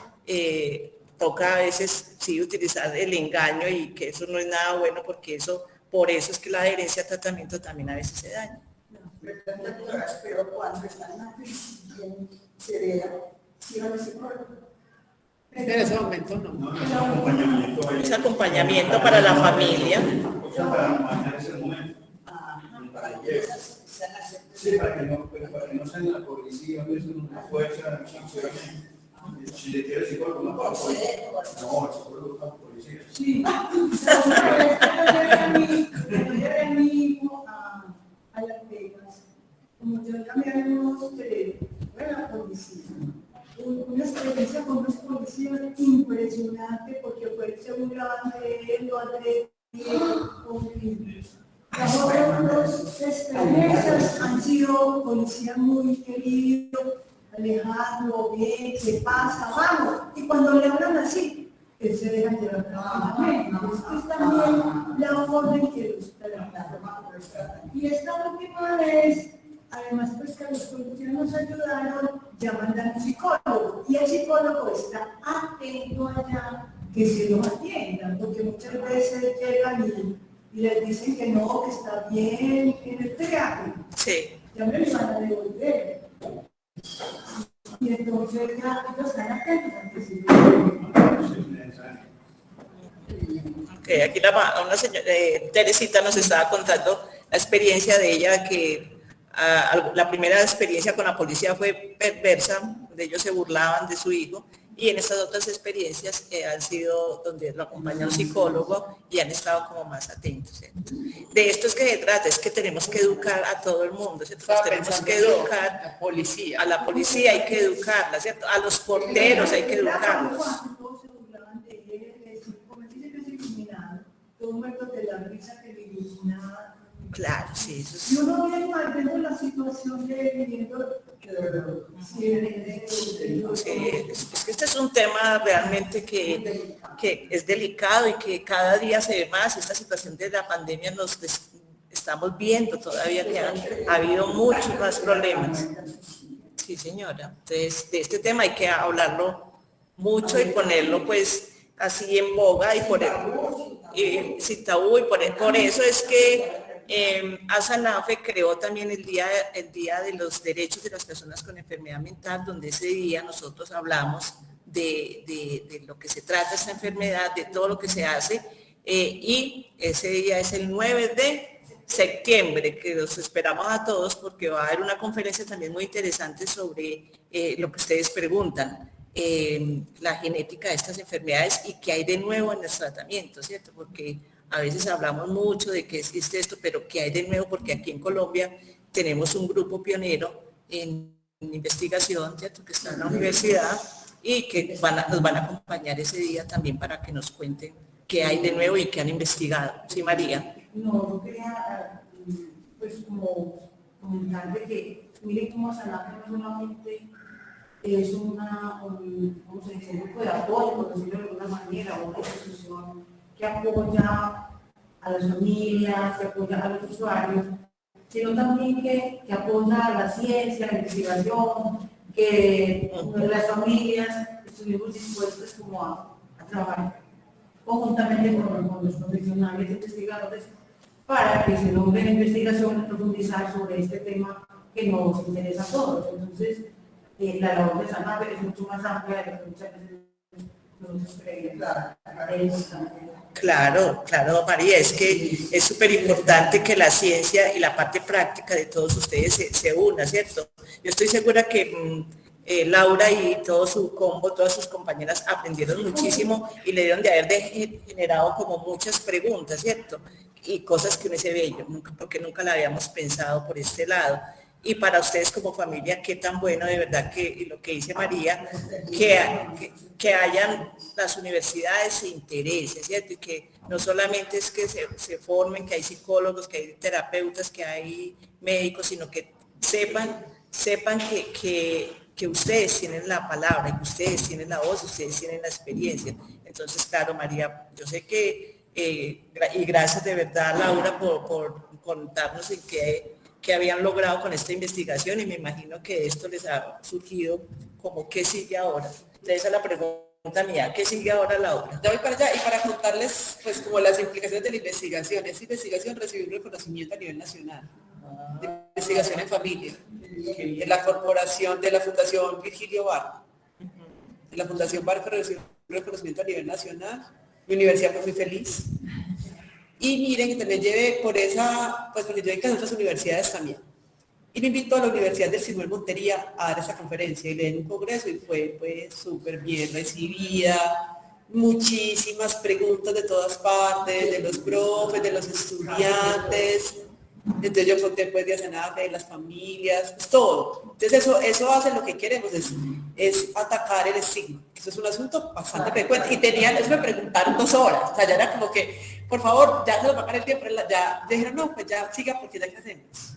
toca a veces sí utilizar el engaño y que eso no es nada bueno porque por eso es que la adherencia al tratamiento también a veces se daña. Pero cuando están en una crisis bien severa, ¿sí van a psicólogo? En ese momento no. Es acompañamiento para la familia. Para manejar ese momento. Para sí, para que no sean la policía, no es una fuerza, si le quiere psicólogo, no para policía. No, el psicólogo para policía. Sí. A Las Vegas, como yo también fue la policía. Una experiencia con los policías impresionante porque fue seguramente lo los extranjeros han sido policías muy queridos, Alejandro, bien, se pasa, vamos, y cuando le hablan así, él se deja llevar es también la forma en que los tratan. Y esta última vez, además pues que los policías nos ayudaron, ya mandan un psicólogo, y el psicólogo está atento allá que se los atiendan, porque muchas veces llegan y les dicen que no, que está bien en el teatro. Sí. Ya me lo van a devolver. Y entonces ya ellos están atentos a que se Okay, aquí una señora, Teresita nos estaba contando la experiencia de ella, que la primera experiencia con la policía fue perversa, donde ellos se burlaban de su hijo, y en estas otras experiencias han sido donde lo acompaña un psicólogo y han estado como más atentos, ¿cierto? De esto es que se trata, es que tenemos que educar a todo el mundo, ¿cierto? Pues tenemos que educar a la policía hay que educarla, ¿cierto? A los porteros hay que educarlos. Claro, sí, eso es. Y uno viene viendo la situación de viviendo. Sí, es que este es un tema realmente que es delicado y que cada día se ve más. Esta situación de la pandemia nos estamos viendo todavía que ha habido muchos más problemas. Sí, señora. Entonces, de este tema hay que hablarlo mucho y ponerlo pues así en boga y sin tabú, y por eso es que ASANAFE creó también el día de los derechos de las personas con enfermedad mental, donde ese día nosotros hablamos de lo que se trata esta enfermedad, de todo lo que se hace, y ese día es el 9 de septiembre, que los esperamos a todos porque va a haber una conferencia también muy interesante sobre lo que ustedes preguntan, la genética de estas enfermedades y qué hay de nuevo en los tratamientos, ¿cierto? Porque a veces hablamos mucho de que existe esto, pero ¿qué hay de nuevo? Porque aquí en Colombia tenemos un grupo pionero en investigación, ¿cierto? Que está en la universidad y que nos van a acompañar ese día también para que nos cuenten qué hay de nuevo y qué han investigado. ¿Sí, María? No, yo quería, pues, como comentar de que, miren cómo ASANAFE no solamente es un grupo de apoyo, por decirlo de alguna manera, una institución que apoya a las familias, que apoya a los usuarios, sino también que apoya a la ciencia, la investigación, que las familias estuvimos dispuestas como a trabajar conjuntamente con los profesionales investigadores para que se logre la investigación y profundizar sobre este tema que nos interesa a todos. Entonces, la labor de ASANAFE es mucho más amplia de lo que muchas veces nosotros creemos. Claro, María, es que es súper importante que la ciencia y la parte práctica de todos ustedes se una, ¿cierto? Yo estoy segura que Laura y todo su combo, todas sus compañeras aprendieron muchísimo y le dieron de haber generado como muchas preguntas, ¿cierto? Y cosas que uno se ve, porque nunca la habíamos pensado por este lado. Y para ustedes como familia, qué tan bueno de verdad que lo que dice María, que hayan las universidades se interesen, ¿cierto? Y que no solamente es que se formen, que hay psicólogos, que hay terapeutas, que hay médicos, sino que sepan que ustedes tienen la palabra, que ustedes tienen la voz, ustedes tienen la experiencia. Entonces, claro, María, yo sé que, y gracias de verdad, Laura, por contarnos en qué habían logrado con esta investigación, y me imagino que esto les ha surgido como qué sigue ahora. Entonces, esa es la pregunta mía, ¿qué sigue ahora, Laura? Ya voy para allá y para contarles pues como las implicaciones de la investigación. Esta investigación recibió un reconocimiento a nivel nacional. de investigación en familia, de la corporación de la Fundación Virgilio Barco, de la Fundación Barco recibió un reconocimiento a nivel nacional. Mi universidad fue muy feliz. Y miren, que también llevé por esa, pues porque yo he en otras universidades también. Y me invitó a la Universidad del Sinuel Montería a dar esa conferencia y leer un congreso y fue pues súper bien recibida, muchísimas preguntas de todas partes, de los profes, de los estudiantes. Entonces yo conté pues de Asanafe, de las familias, pues todo. Entonces eso hace lo que queremos, es atacar el estigma. Eso es un asunto bastante frecuente. Y eso me preguntaron 2 horas. O sea, ya era como que, por favor, ya se nos va a acabar el tiempo. Ya dijeron, no, pues ya siga porque ya qué hacemos.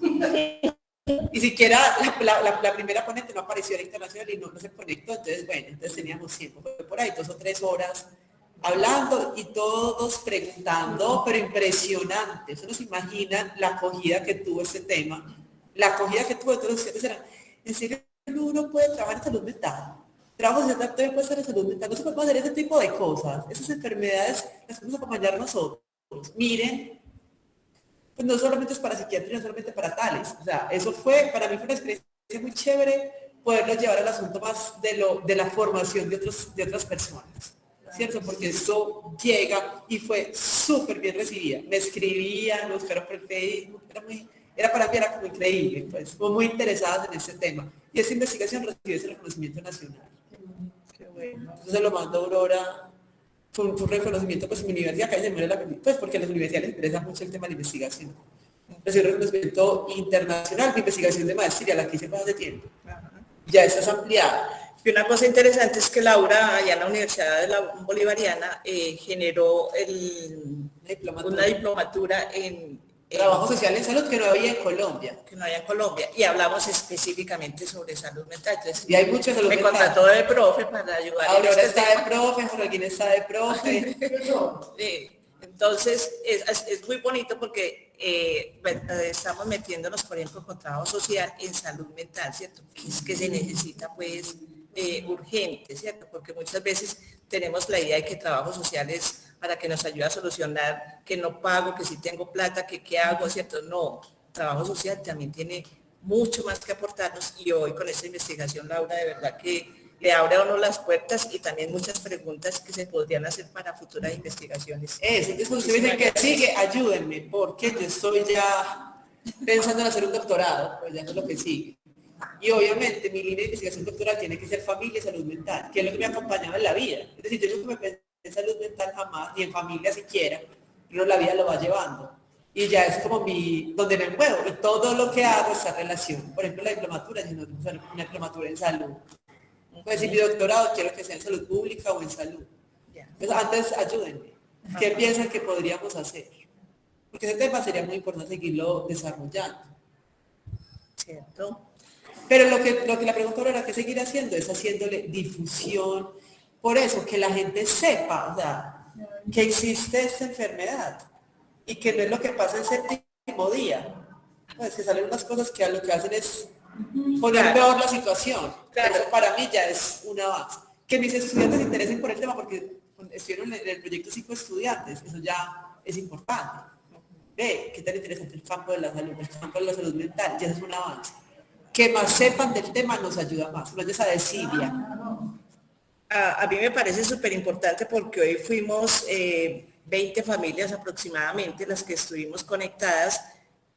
Y siquiera la primera ponente no apareció en internacional y no se conectó, entonces bueno, entonces teníamos tiempo, fue por ahí 2 o 3 horas hablando y todos preguntando, pero impresionante. Eso no se imaginan la acogida que tuvo este tema, la acogida que tuvo de todos los estudiantes. Eran, en serio, uno puede trabajar en salud mental, trabajo social también puede ser en salud mental, no se puede hacer ese tipo de cosas, esas enfermedades las podemos acompañar nosotros. Miren, pues no solamente es para psiquiatría, no solamente para tales. O sea, eso fue, para mí fue una experiencia muy chévere poderlo llevar al asunto más de la formación de otras personas, ¿cierto? Porque esto llega y fue súper bien recibida. Me escribían, me buscaron por el Facebook, era para mí era como increíble, pues, como muy interesadas en este tema. Y esta investigación recibió ese reconocimiento nacional. Qué bueno. Entonces lo mandó Aurora. Fue un reconocimiento pues en mi universidad, que se muere pues porque a las universidades les interesa mucho el tema de la investigación. Recibió un reconocimiento internacional de investigación de maestría, la que hice hace tiempo. Ya esa es ampliada. Y una cosa interesante es que Laura, allá en la Universidad de la Bolivariana, generó una diplomatura en trabajo social en salud que no había en Colombia. Y hablamos específicamente sobre salud mental. Entonces, y hay mucha salud mental. Me contrató de profe para ayudar. Ahora está de profe, Joaquín está de profe. Entonces, es muy bonito porque estamos metiéndonos, por ejemplo, con trabajo social en salud mental, ¿cierto? Que se necesita, pues, urgente, ¿cierto? Porque muchas veces tenemos la idea de que trabajo social es para que nos ayude a solucionar que no pago, que si tengo plata, que qué hago, ¿cierto? No, trabajo social también tiene mucho más que aportarnos y hoy con esta investigación, Laura, de verdad que le abre a uno las puertas y también muchas preguntas que se podrían hacer para futuras investigaciones. Entonces usted dice que sigue, ayúdenme, porque yo estoy ya pensando en hacer un doctorado, pues ya no es lo que sigue. Y obviamente mi línea de investigación doctoral tiene que ser familia y salud mental, que es lo que me ha acompañado en la vida. Es decir, yo nunca me pensé en salud mental jamás, ni en familia siquiera, pero la vida lo va llevando. Y ya es como donde me muevo, y todo lo que hago está en relación. Por ejemplo, la diplomatura, yo no tengo una diplomatura en salud. Pues si mi doctorado quiero que sea en salud pública o en salud. Entonces, antes ayúdenme. ¿Qué piensan que podríamos hacer? Porque ese tema sería muy importante seguirlo desarrollando. ¿Cierto? Pero lo que la pregunta ahora que seguir haciendo es haciéndole difusión. Por eso, que la gente sepa, o sea, que existe esta enfermedad y que no es lo que pasa el 7º día. Pues que salen unas cosas que lo que hacen es poner peor la situación. Claro. Eso para mí ya es un avance. Que mis estudiantes se interesen por el tema porque estuvieron en el proyecto 5 estudiantes, eso ya es importante. Ve, qué tan interesante el campo de la salud, el campo de la salud mental, ya es un avance. Que más sepan del tema nos ayuda más, no es esa desidia. A mí me parece súper importante porque hoy fuimos 20 familias aproximadamente las que estuvimos conectadas,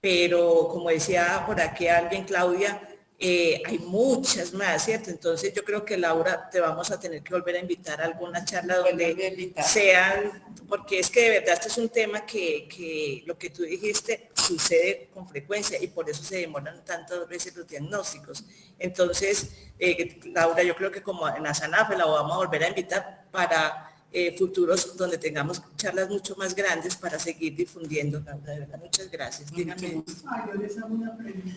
pero como decía por aquí alguien, Claudia, hay muchas más, ¿cierto? Entonces yo creo que Laura te vamos a tener que volver a invitar a alguna charla donde sean, porque es que de verdad este es un tema que lo que tú dijiste sucede con frecuencia y por eso se demoran tantas veces los diagnósticos. Entonces, Laura, yo creo que como en Asanafe la vamos a volver a invitar para futuros donde tengamos charlas mucho más grandes para seguir difundiendo. Laura, de verdad, muchas gracias. Dígame. Yo les hago una pregunta.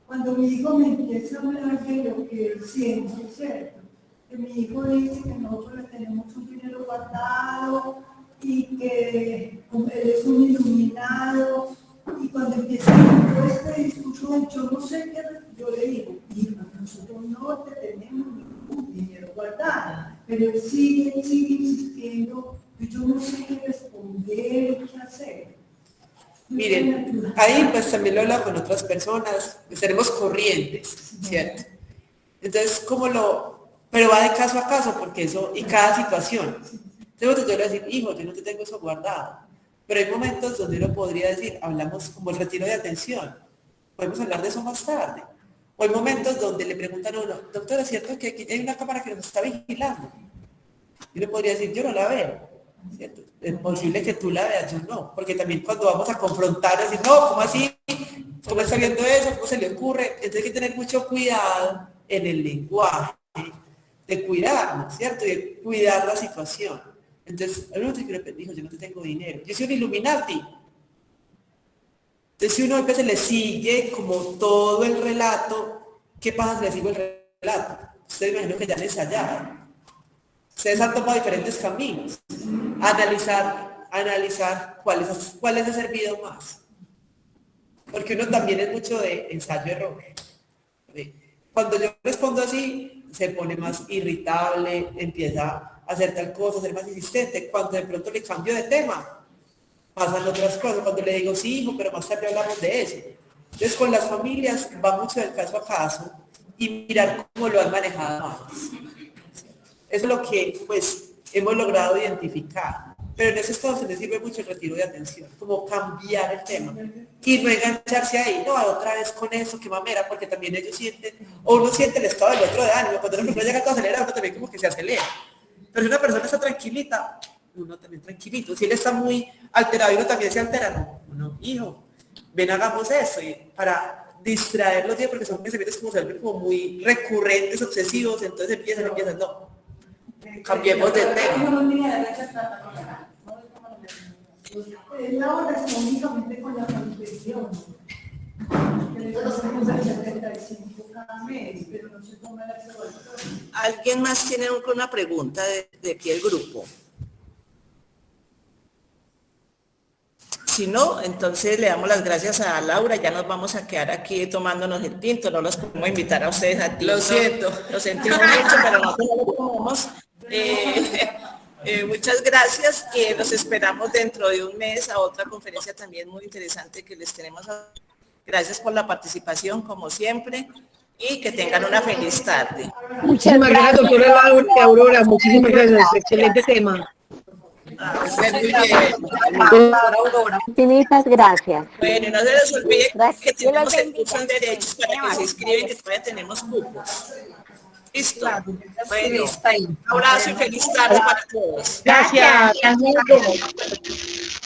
Cuando mi hijo me empieza a hablar de lo que él siente, ¿cierto? Que mi hijo dice que nosotros le tenemos un dinero guardado y que él es un iluminado, y cuando empieza todo este discurso, yo no sé qué, yo le digo, hijo, nosotros no te tenemos ningún dinero guardado, pero él sigue insistiendo, y yo no sé qué responder, qué hacer. Miren, ahí pues también lo he hablado con otras personas, pues tenemos corrientes, ¿cierto? Entonces, pero va de caso a caso, porque eso, y cada situación. Entonces yo le voy a decir, hijo, yo no te tengo eso guardado. Pero hay momentos donde uno podría decir, hablamos como el retiro de atención, podemos hablar de eso más tarde. O hay momentos donde le preguntan a uno, doctor, ¿es cierto que aquí hay una cámara que nos está vigilando? Y uno podría decir, yo no la veo, ¿cierto? Es posible que tú la veas, yo no, porque también cuando vamos a confrontar, decir, no, ¿cómo así? ¿Cómo está viendo eso? ¿Cómo se le ocurre? Entonces hay que tener mucho cuidado en el lenguaje, de cuidarnos, ¿cierto? Y de cuidar la situación. Entonces, a uno te dijo, yo no te tengo dinero. Yo soy un Illuminati. Entonces, si uno a veces le sigue como todo el relato, ¿qué pasa si le sigo el relato? Ustedes imagino que ya han ensayado. Ustedes han tomado diferentes caminos. Analizar cuáles ha servido más. Porque uno también es mucho de ensayo-error. Cuando yo respondo así, se pone más irritable, empieza a hacer tal cosa, a ser más insistente. Cuando de pronto le cambio de tema, pasan otras cosas. Cuando le digo, sí, hijo, pero más tarde hablamos de eso. Entonces, con las familias va mucho del caso a caso y mirar cómo lo han manejado antes. Eso es lo que, pues, hemos logrado identificar. Pero en ese estado se les sirve mucho el retiro de atención, como cambiar el tema y no engancharse ahí, no, otra vez con eso, qué mamera, porque también ellos sienten, o uno siente el estado del otro de ánimo, cuando una persona llega todo acelerado, uno también como que se acelera. Pero si una persona está tranquilita, uno también tranquilito. Si él está muy alterado y uno también se altera, no, hijo, ven, hagamos eso, y para distraerlos, porque son pensamientos como se vuelven como muy recurrentes, obsesivos, entonces empiezan, no, cambiemos de tema. La oración únicamente con la confesión. ¿Alguien más tiene una pregunta de aquí del grupo? Si no, entonces le damos las gracias a Laura, ya nos vamos a quedar aquí tomándonos el tinto, no los podemos invitar a ustedes a ti. Lo siento. Lo sentimos mucho, pero no lo tomamos. Muchas gracias y los esperamos dentro de un mes a otra conferencia también muy interesante que les tenemos. Gracias por la participación, como siempre, y que tengan una feliz tarde. Muchísimas gracias, doctora Laura y Aurora, muchísimas gracias, excelente tema. Infinitas gracias. Bueno, y no se les olvide que tenemos el curso en derechos para que se inscriben, que todavía tenemos cupos. Listo. Bueno, un abrazo y feliz tarde para todos. Gracias.